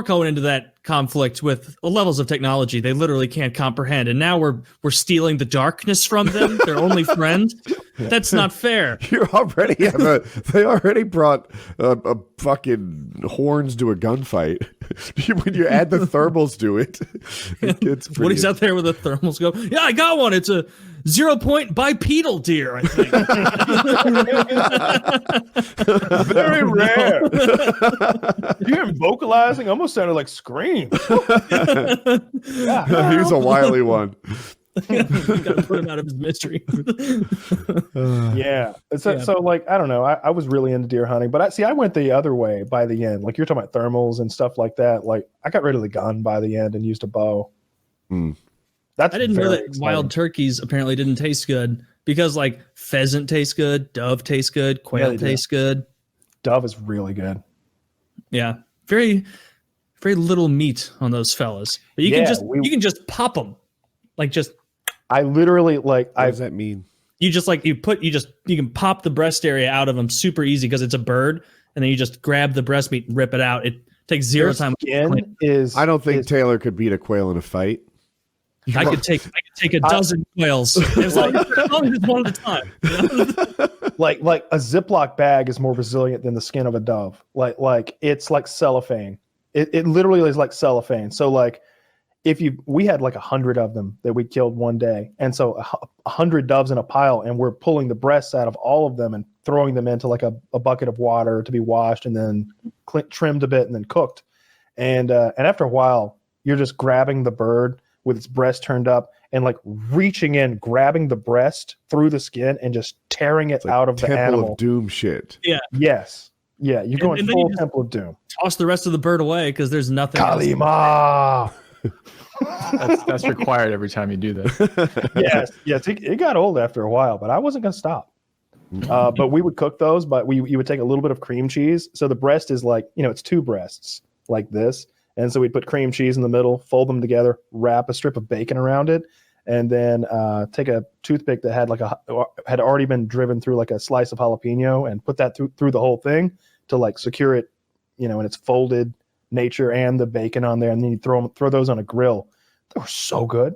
going into that conflict with levels of technology they literally can't comprehend, and now we're stealing the darkness from them. Their only friend. That's not fair. They already brought a fucking horns to a gunfight. When you add the thermals to it, it's pretty. Woody's out there with a thermal scope. Yeah, I got one. It's a 0-point bipedal deer, I think. Very rare. You hear him vocalizing? Almost sounded like scream. Yeah. He's a wily one. Gotta put him out of his misery. Yeah. So like, I don't know. I was really into deer hunting, but I went the other way by the end. Like you're talking about thermals and stuff like that. Like I got rid of the gun by the end and used a bow. I didn't know that wild turkeys apparently didn't taste good, because like pheasant tastes good, dove tastes good, quail tastes good. Dove is really good. Yeah. Very, very little meat on those fellas. But you can just pop them. Like just I literally like what does that mean? You just you can pop the breast area out of them super easy because it's a bird, and then you just grab the breast meat and rip it out. It takes zero time. I don't think Taylor could beat a quail in a fight. I could take a dozen quails. As long as it's one at a time. Like a Ziploc bag is more resilient than the skin of a dove. Like it's like cellophane. It literally is like cellophane. So like we had like 100 of them that we killed one day, and so 100 doves in a pile, and we're pulling the breasts out of all of them and throwing them into like a bucket of water to be washed and then trimmed a bit and then cooked. And after a while, you're just grabbing the bird with its breast turned up and like reaching in, grabbing the breast through the skin and just tearing it out of the animal. Temple of Doom shit. Yeah. Yes. Yeah. You're going full Temple of Doom. Toss the rest of the bird away because there's nothing. Kalima. That's required every time you do that. Yes. It got old after a while, but I wasn't going to stop. But we would cook those, but you would take a little bit of cream cheese. So the breast is like, it's two breasts. like this. And so we'd put cream cheese in the middle, fold them together, wrap a strip of bacon around it, and then take a toothpick that had already been driven through like a slice of jalapeno and put that through the whole thing to like secure it, in its folded nature and the bacon on there. And then you throw those on a grill. They were so good.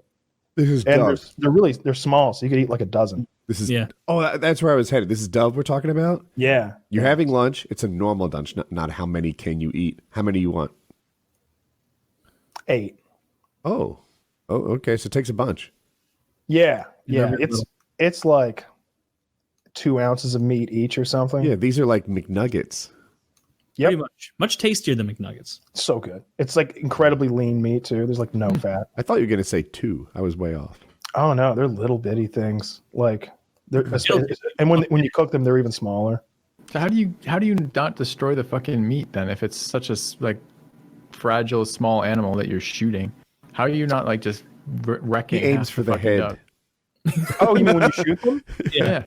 This is and Dove. they're small, so you could eat like a dozen. This is Oh, that's where I was headed. This is Dove we're talking about? Yeah. You're having lunch. It's a normal lunch, not how many can you eat. How many you want? 8. Oh, okay. So it takes a bunch. Yeah. It's like 2 ounces of meat each or something. Yeah, these are like McNuggets. Yep. Pretty much tastier than McNuggets. So good. It's like incredibly lean meat too. There's like no fat. I thought you were going to say 2. I was way off. Oh no, they're little bitty things. Like and when you cook them, they're even smaller. So how do you not destroy the fucking meat then if it's such a like fragile small animal that you're shooting? How are you not like just wrecking? He aims for the head. duck? Oh, you mean when you shoot them? Yeah.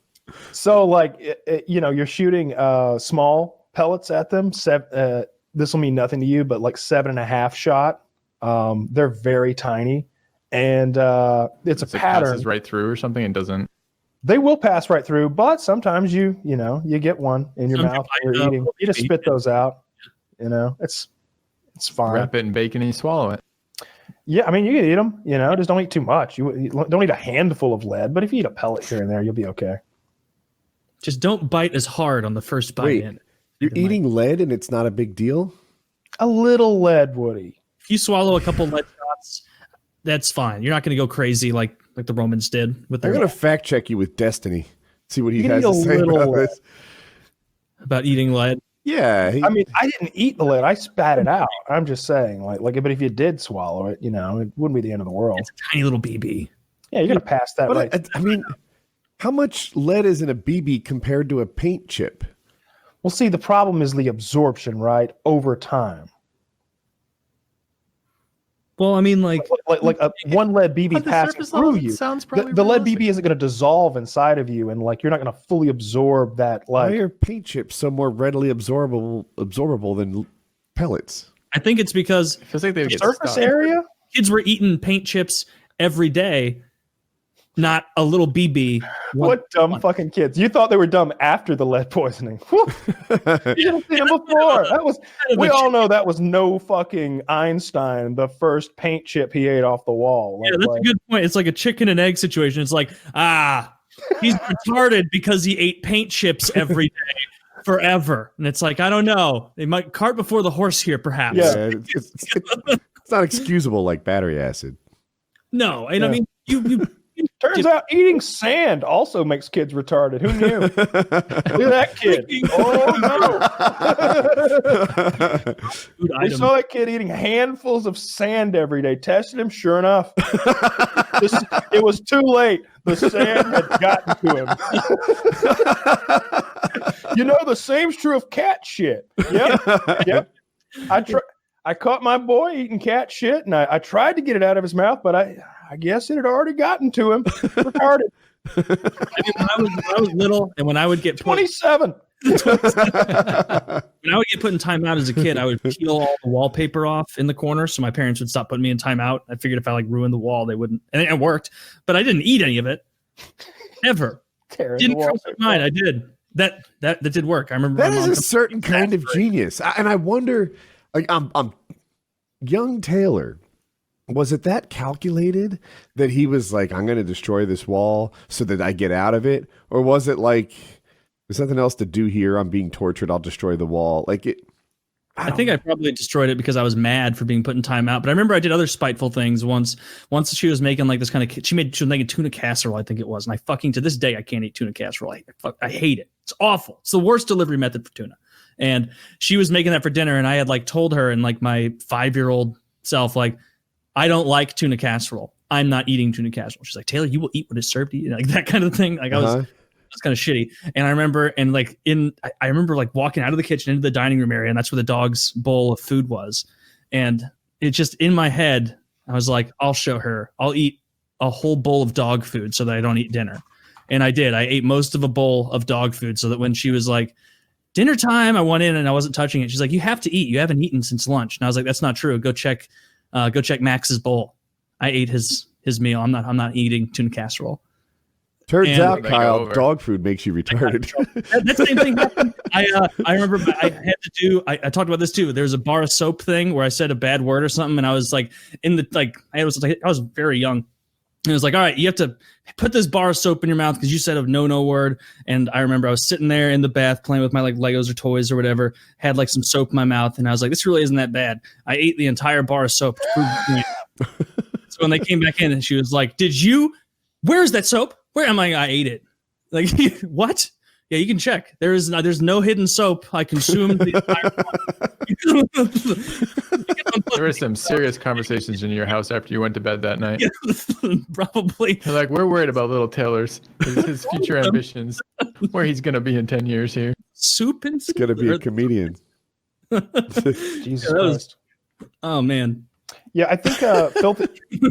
So like you're shooting small pellets at them. This will mean nothing to you, but like 7.5 shot. They're very tiny, and it's a pattern. Passes right through or something and doesn't. They will pass right through, but sometimes you get one in your mouth when you're eating. You just spit those out. It's fine. Wrap it in bacon and you swallow it. Yeah, I mean, you can eat them. Just don't eat too much. You don't eat a handful of lead, but if you eat a pellet here and there, you'll be okay. Just don't bite as hard on the first bite. Wait, you're eating lead and it's not a big deal? A little lead, Woody. If you swallow a couple lead shots, that's fine. You're not going to go crazy like the Romans did with I'm their going to fact check you with Destiny. See what he You has need to a say little about lead. this. about eating lead. Yeah. I mean, I didn't eat the lead. I spat it out. I'm just saying, but if you did swallow it, it wouldn't be the end of the world. It's a tiny little BB. Yeah, you're gonna pass that But right. I mean, how much lead is in a BB compared to a paint chip? Well, see, the problem is the absorption, right, over time. Well, I mean, like one lead BB At the passing surface level, through it you. sounds probably The lead realistic. BB isn't going to dissolve inside of you, and you're not going to fully absorb that. Why are paint chips so more readily absorbable than pellets? I think it's because It feels like they would get surface stuck. area. kids were eating paint chips every day, not a little BB. What dumb fucking kids! You thought they were dumb after the lead poisoning. Whew. You didn't see them before. We all know that was no fucking Einstein. The first paint chip he ate off the wall. Yeah, that's a good point. It's like a chicken and egg situation. It's like, he's retarded because he ate paint chips every day forever. And it's like, I don't know. They might cart before the horse here, perhaps. Yeah. It's not excusable like battery acid. No, and I mean, you Turns out eating sand also makes kids retarded. Who knew? Look at that kid. Oh no! food We item. saw that kid eating handfuls of sand every day. Tested him. Sure enough, it was too late. The sand had gotten to him. The same's true of cat shit. Yep. I caught my boy eating cat shit, and I tried to get it out of his mouth, but I guess it had already gotten to him. Retarded. I mean, when I was little, and when I would get put, 27. when I would get put in timeout as a kid, I would peel all the wallpaper off in the corner, so my parents would stop putting me in timeout. I figured if I ruined the wall, they wouldn't, and it worked. But I didn't eat any of it ever. Didn't cross my mind. I did. That did work. I remember That is a certain kind of genius, and I wonder. I'm young Taylor. Was it that calculated that he was like, I'm going to destroy this wall so that I get out of it? Or was it like, there's nothing else to do here. I'm being tortured. I'll destroy the wall. I think I probably destroyed it because I was mad for being put in timeout. But I remember I did other spiteful things once. Once she was making this kind of, she was making tuna casserole, I think it was. And I fucking, to this day, I can't eat tuna casserole. I hate it. It's awful. It's the worst delivery method for tuna. And she was making that for dinner. And I had told her and my 5-year-old self, I don't like tuna casserole. I'm not eating tuna casserole. She's like, Taylor, you will eat what is served to you. That kind of thing. I was kind of shitty. And I remember, I remember walking out of the kitchen into the dining room area, and that's where the dog's bowl of food was. And it just, in my head, I was like, I'll show her. I'll eat a whole bowl of dog food so that I don't eat dinner. And I did. I ate most of a bowl of dog food so that when she was dinner time. I went in and I wasn't touching it. She's like, you have to eat. You haven't eaten since lunch. And I was like, that's not true. Go check Max's bowl. I ate his meal. I'm not eating tuna casserole. Turns out, Kyle, dog food makes you retarded. That same thing happened. I remember I had to do. I talked about this too. There's a bar of soap thing where I said a bad word or something, and I was like, I was very young, and it was like, all right, you have to put this bar of soap in your mouth because you said a no word. And I remember I was sitting there in the bath playing with my like Legos or toys or whatever, had like some soap in my mouth, and I was like, this really isn't that bad. I ate the entire bar of soap. So when they came back in, and she was like, where's that soap? Where am I ate it. Like, what? Yeah, you can check. There's no hidden soap. I consumed the entire There were some serious conversations in your house after you went to bed that night. Yeah, probably. They're like, we're worried about little Taylor's, his future ambitions, where he's going to be in 10 years here. Soup and It's going to be a comedian. Jesus Christ. Oh, man. Yeah, I think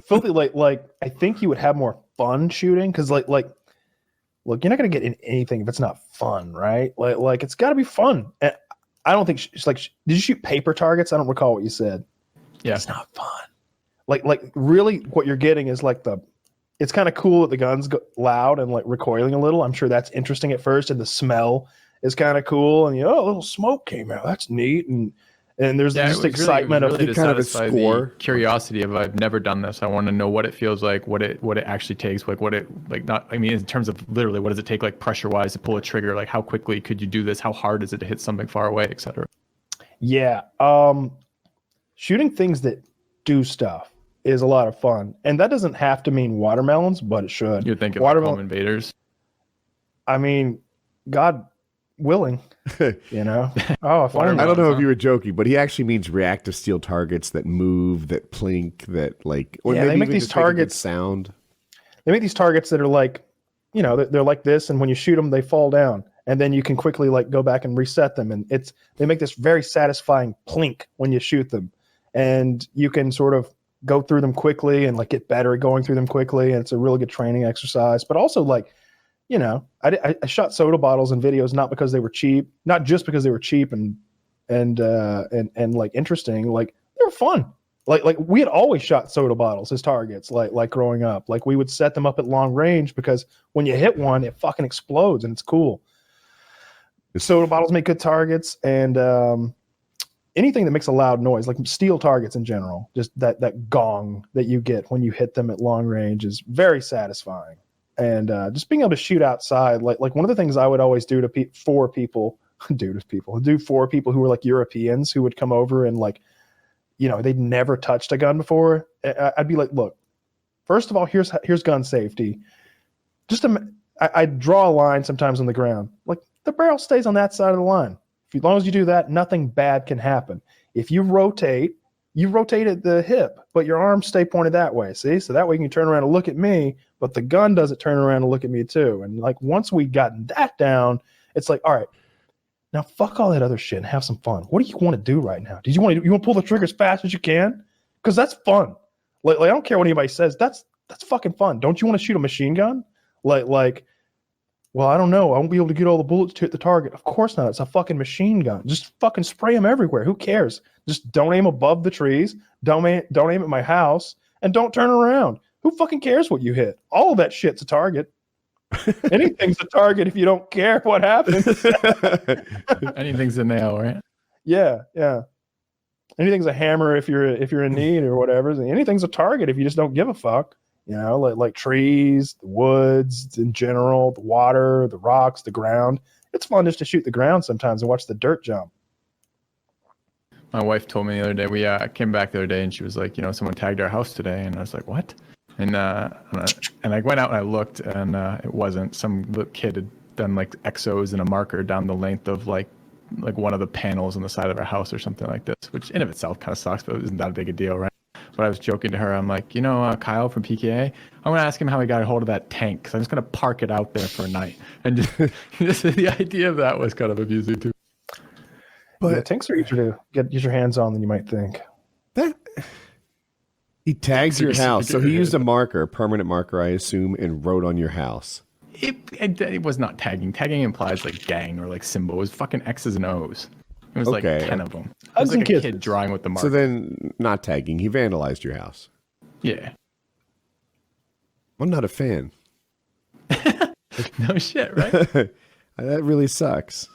filthy like I think he would have more fun shooting because like look, you're not gonna get in anything if it's not fun, right? Like it's got to be fun. And I don't think she's like. Did you shoot paper targets? I don't recall what you said. Yeah, it's not fun. Like really, what you're getting is like it's kind of cool that the gun's loud and like recoiling a little. I'm sure that's interesting at first, and the smell is kind of cool. And a little smoke came out. That's neat. And there's just excitement really of kind of a score. Curiosity of I've never done this. I want to know what it feels like, what it actually takes, like what it like not. I mean, in terms of literally, what does it take, like pressure wise, to pull a trigger? Like how quickly could you do this? How hard is it to hit something far away, etc. Yeah, shooting things that do stuff is a lot of fun, and that doesn't have to mean watermelons, but it should. You're thinking watermelon home invaders. I mean, God willing, Oh, I don't know if you were joking, but he actually means reactive steel targets that move, that plink, that like. Or yeah, maybe they make these targets sound. They make these targets that are like, they're like this, and when you shoot them, they fall down, and then you can quickly like go back and reset them, and they make this very satisfying plink when you shoot them, and you can sort of go through them quickly and like get better at going through them quickly, and it's a really good training exercise, but also like. I shot soda bottles in videos not because they were cheap, not just because they were cheap and like interesting. Like they were fun. Like we had always shot soda bottles as targets. Like growing up, like we would set them up at long range because when you hit one, it fucking explodes and it's cool. Soda bottles make good targets, and anything that makes a loud noise, like steel targets in general, just that gong that you get when you hit them at long range is very satisfying. And just being able to shoot outside, like one of the things I would always do for people who were like Europeans who would come over and like, they'd never touched a gun before. I'd be like, look, first of all, here's gun safety. I'd draw a line sometimes on the ground. Like the barrel stays on that side of the line. As long as you do that, nothing bad can happen. If you rotate at the hip, but your arms stay pointed that way. See? So that way you can turn around and look at me, but the gun doesn't turn around and look at me too. And like once we gotten that down, it's like, all right, now fuck all that other shit and have some fun. What do you want to do right now? You want to pull the trigger as fast as you can? Because that's fun. Like I don't care what anybody says. That's fucking fun. Don't you want to shoot a machine gun? Like, well, I don't know. I won't be able to get all the bullets to hit the target. Of course not. It's a fucking machine gun. Just fucking spray them everywhere. Who cares? Just don't aim above the trees. Don't aim at my house. And don't turn around. Who fucking cares what you hit? All of that shit's a target. Anything's a target if you don't care what happens. Anything's a nail, right? Yeah. Anything's a hammer if you're in need or whatever. Anything's a target if you just don't give a fuck. Like trees, the woods in general, the water, the rocks, the ground. It's fun just to shoot the ground sometimes and watch the dirt jump. My wife told me the other day, we came back the other day and she was like, someone tagged our house today. And I was like, what? And I went out and I looked and it wasn't. Some little kid had done like Xos and a marker down the length of like one of the panels on the side of our house or something like this, which in of itself kind of sucks, but it isn't that big a deal, right? But I was joking to her. I'm like, Kyle from PKA, I'm going to ask him how he got a hold of that tank because I'm just going to park it out there for a night. And just the idea of that was kind of amusing too. But tanks are easier to get your hands on than you might think. He tags your house. So he used a marker, a permanent marker, I assume, and wrote on your house. It was not tagging. Tagging implies like gang or like symbol. It was fucking X's and O's. It was like 10 of them. It was like a kid drawing with the marker. So then, not tagging. He vandalized your house. Yeah. I'm not a fan. No shit, right? That really sucks.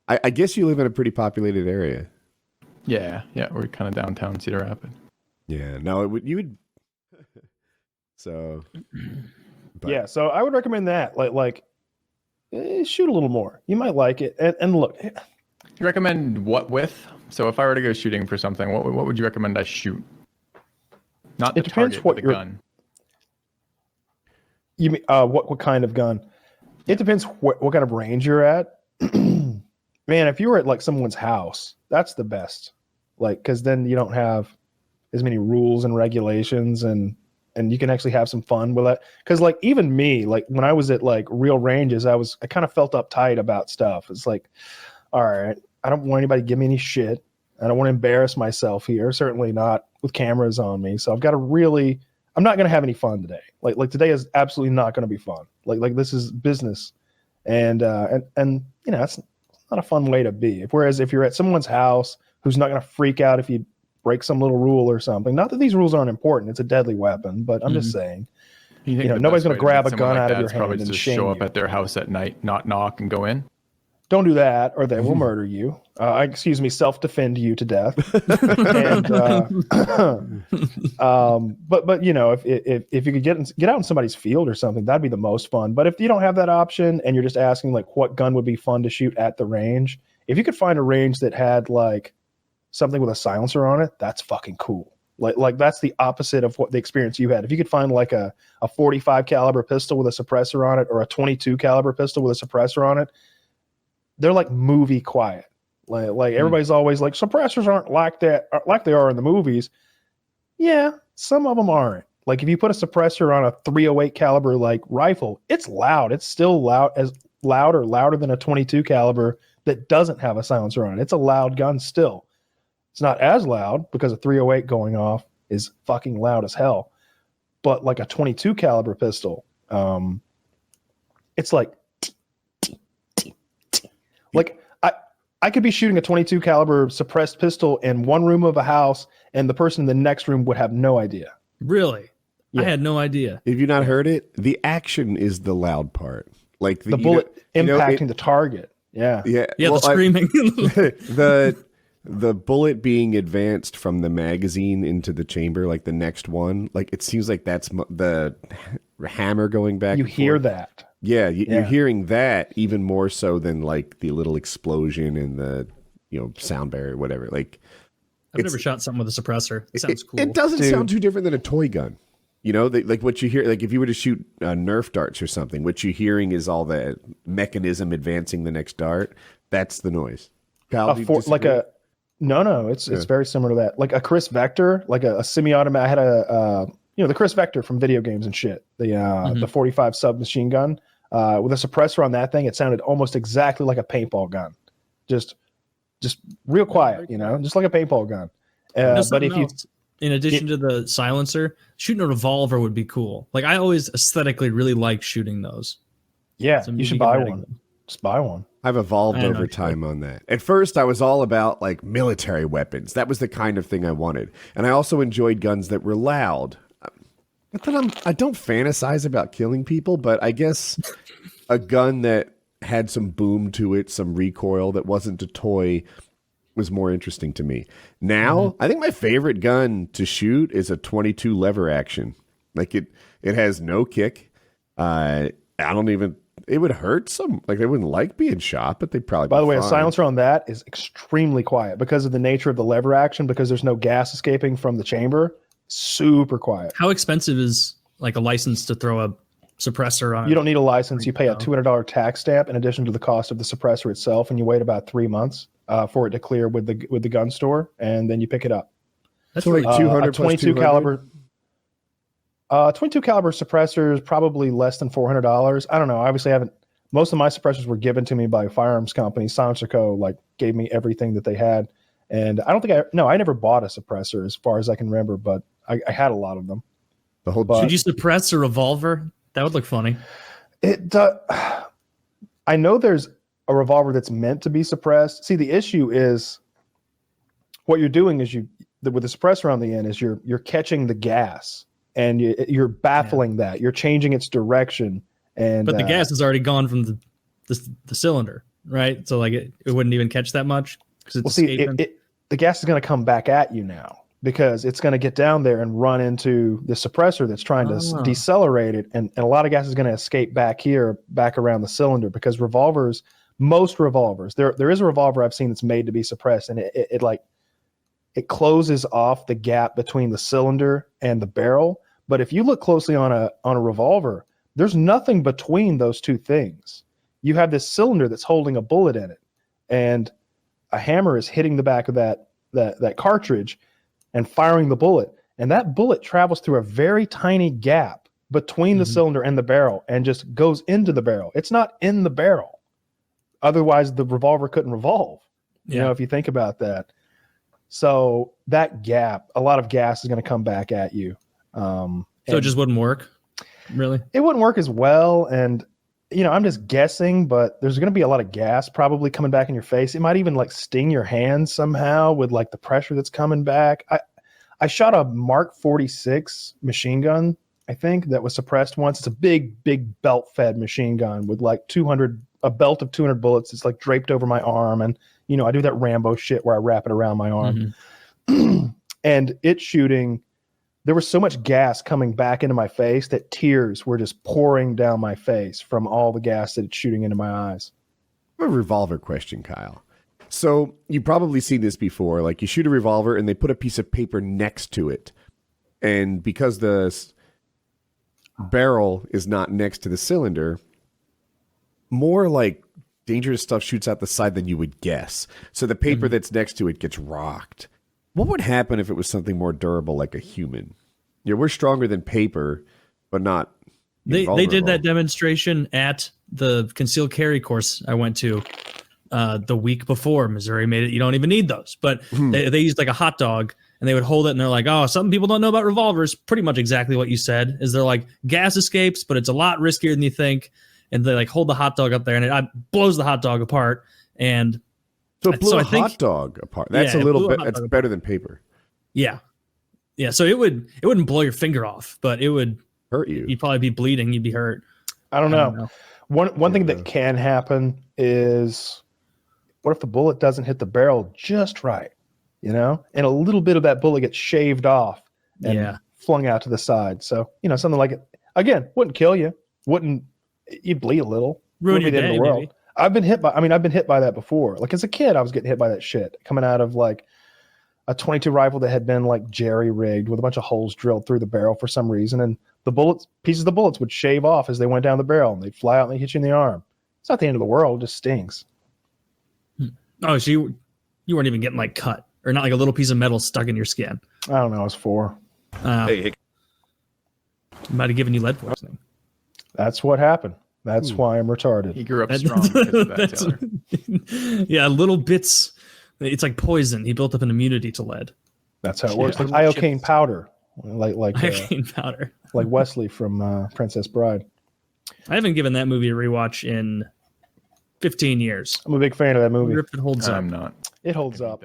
I guess you live in a pretty populated area. Yeah. We're kind of downtown Cedar Rapids. Yeah. No, you would. So. But. Yeah. So I would recommend that. Shoot a little more. You might like it. And look. You recommend what with? So if I were to go shooting for something, what would you recommend I shoot? Not the target, but the gun. You mean what kind of gun? It depends what kind of range you're at. Man, if you were at like someone's house, that's the best. Like, because then you don't have as many rules and regulations, and you can actually have some fun with it. Because like even me, like when I was at like real ranges, I kind of felt uptight about stuff. It's like, all right, I don't want anybody to give me any shit. I don't want to embarrass myself here. Certainly not with cameras on me. So I've got to really. I'm not going to have any fun today. Like today is absolutely not going to be fun. Like this is business, and you know it's not a fun way to be. Whereas if you're at someone's house who's not going to freak out if you break some little rule or something. Not that these rules aren't important. It's a deadly weapon, but I'm just saying. You know, nobody's going to grab a gun out of your hand and just shame show up you. at their house at night, not knock and go in. Don't do that, or they will murder you. Self-defend you to death. But you know, if you could get out in somebody's field or something, that'd be the most fun. But if you don't have that option and you're just asking like what gun would be fun to shoot at the range, if you could find a range that had like something with a silencer on it, that's fucking cool. Like that's the opposite of what the experience you had. If you could find like a 45 caliber pistol with a suppressor on it, or a 22 caliber pistol with a suppressor on it, they're like movie quiet. Like everybody's always like, suppressors aren't like that, like they are in the movies. Yeah, some of them aren't. Like if you put a suppressor on a 308 caliber like rifle, it's loud. It's still louder than a 22 caliber that doesn't have a silencer on it. It's a loud gun still. It's not as loud because a 308 going off is fucking loud as hell. But like a 22 caliber pistol, it's like. Like I could be shooting a 22 caliber suppressed pistol in one room of a house, and the person in the next room would have no idea. Really? Yeah. I had no idea. Have you not heard it? The action is the loud part. Like the bullet impacting the target. Yeah. Yeah. Yeah. Well, the screaming. The bullet being advanced from the magazine into the chamber, like the next one, like it seems like that's the hammer going back. You hear that. Yeah, you're hearing that even more so than like the little explosion and the sound barrier or whatever. Like I've never shot something with a suppressor. It sounds cool. It doesn't sound too different than a toy gun. You know, like what you hear, like if you were to shoot Nerf darts or something, what you're hearing is all the mechanism advancing the next dart. That's the noise. Kyle, it's very similar to that. Like a Chris Vector, like a semi-automatic. I had the Chris Vector from video games and shit. The 45 submachine gun with a suppressor on that thing. It sounded almost exactly like a paintball gun, just real quiet, just like a paintball gun. But if you, in addition to the silencer, shooting a revolver would be cool. Like I always aesthetically really like shooting those. Yeah, so you should buy one. Just buy one. I've evolved over time on that. At first, I was all about like military weapons. That was the kind of thing I wanted. And I also enjoyed guns that were loud. Not that I don't fantasize about killing people, but I guess a gun that had some boom to it, some recoil that wasn't a toy was more interesting to me. Now, I think my favorite gun to shoot is a 22 lever action. Like it has no kick. It would hurt some, like they wouldn't like being shot, but they'd probably By the way, fine. A silencer on that is extremely quiet because of the nature of the lever action, because there's no gas escaping from the chamber. Super quiet. How expensive is like a license to throw a suppressor on? You don't need a license. You pay a $200 tax stamp in addition to the cost of the suppressor itself, and you wait about 3 months for it to clear with the gun store, and then you pick it up. That's so like 200 22 caliber. 22 caliber suppressor is probably less than $400. I don't know. Obviously, most of my suppressors were given to me by firearms companies. Silencer Co. like gave me everything that they had, and I don't think I never bought a suppressor as far as I can remember, but I had a lot of them. Should you suppress a revolver? That would look funny. I know there's a revolver that's meant to be suppressed. See, the issue is what you're doing is with the suppressor on the end is you're catching the gas and you're baffling that. You're changing its direction. But the gas is already gone from the cylinder, right? So like it wouldn't even catch that much because it's escaping. The gas is going to come back at you now because it's going to get down there and run into the suppressor that's trying to decelerate it, and a lot of gas is going to escape back around the cylinder because most revolvers, there is a revolver I've seen that's made to be suppressed, and it closes off the gap between the cylinder and the barrel. But if you look closely on a revolver, there's nothing between those two things. You have this cylinder that's holding a bullet in it, and a hammer is hitting the back of that cartridge and firing the bullet. And that bullet travels through a very tiny gap between the cylinder and the barrel and just goes into the barrel. It's not in the barrel. Otherwise, the revolver couldn't revolve. You know, if you think about that. So that gap, a lot of gas is going to come back at you. So it just wouldn't work, really? It wouldn't work as well. And, you know, I'm just guessing, but there's going to be a lot of gas probably coming back in your face. It might even like sting your hands somehow with like the pressure that's coming back. I shot a Mark 46 machine gun, I think, that was suppressed once. It's a big belt-fed machine gun with like a belt of 200 bullets. It's like draped over my arm. And, you know, I do that Rambo shit where I wrap it around my arm. And it's shooting. There was so much gas coming back into my face that tears were just pouring down my face from all the gas that it's shooting into my eyes. I have a revolver question, Kyle. So you've probably seen this before. Like you shoot a revolver and they put a piece of paper next to it. And because the barrel is not next to the cylinder, more like dangerous stuff shoots out the side than you would guess. So the paper that's next to it gets rocked. What would happen if it was something more durable like a human? Yeah, we're stronger than paper, but not. They did that demonstration at the concealed carry course I went to the week before. Missouri made it. You don't even need those. But they used like a hot dog and they would hold it and they're like, oh, some people don't know about revolvers. Pretty much exactly what you said is they're like gas escapes, but it's a lot riskier than you think. And they like hold the hot dog up there and it blows the hot dog apart. And so it blew hot dog apart. That's a little bit. That's better than paper. Yeah, yeah. So it wouldn't blow your finger off, but it would hurt you. You'd probably be bleeding. You'd be hurt. I don't know. One thing that can happen is, what if the bullet doesn't hit the barrel just right? You know, and a little bit of that bullet gets shaved off and flung out to the side. So you know, something like it again wouldn't kill you. You'd bleed a little. Ruin your day, the end of the world. Maybe. I've been hit by that before. Like as a kid, I was getting hit by that shit coming out of like a .22 rifle that had been like jerry rigged with a bunch of holes drilled through the barrel for some reason. And pieces of the bullets would shave off as they went down the barrel and they'd fly out and they hit you in the arm. It's not the end of the world. It just stings. Oh, so you weren't even getting like cut or not like a little piece of metal stuck in your skin. I don't know. I was 4. Might have given you lead poisoning. That's what happened. That's why I'm retarded. He grew up strong because of that, Taylor. Yeah, little bits. It's like poison. He built up an immunity to lead. That's how it works. Like iocane powder. Like iocane powder. Like Wesley from Princess Bride. I haven't given that movie a rewatch in 15 years. I'm a big fan of that movie. It holds up. I'm not. It holds up.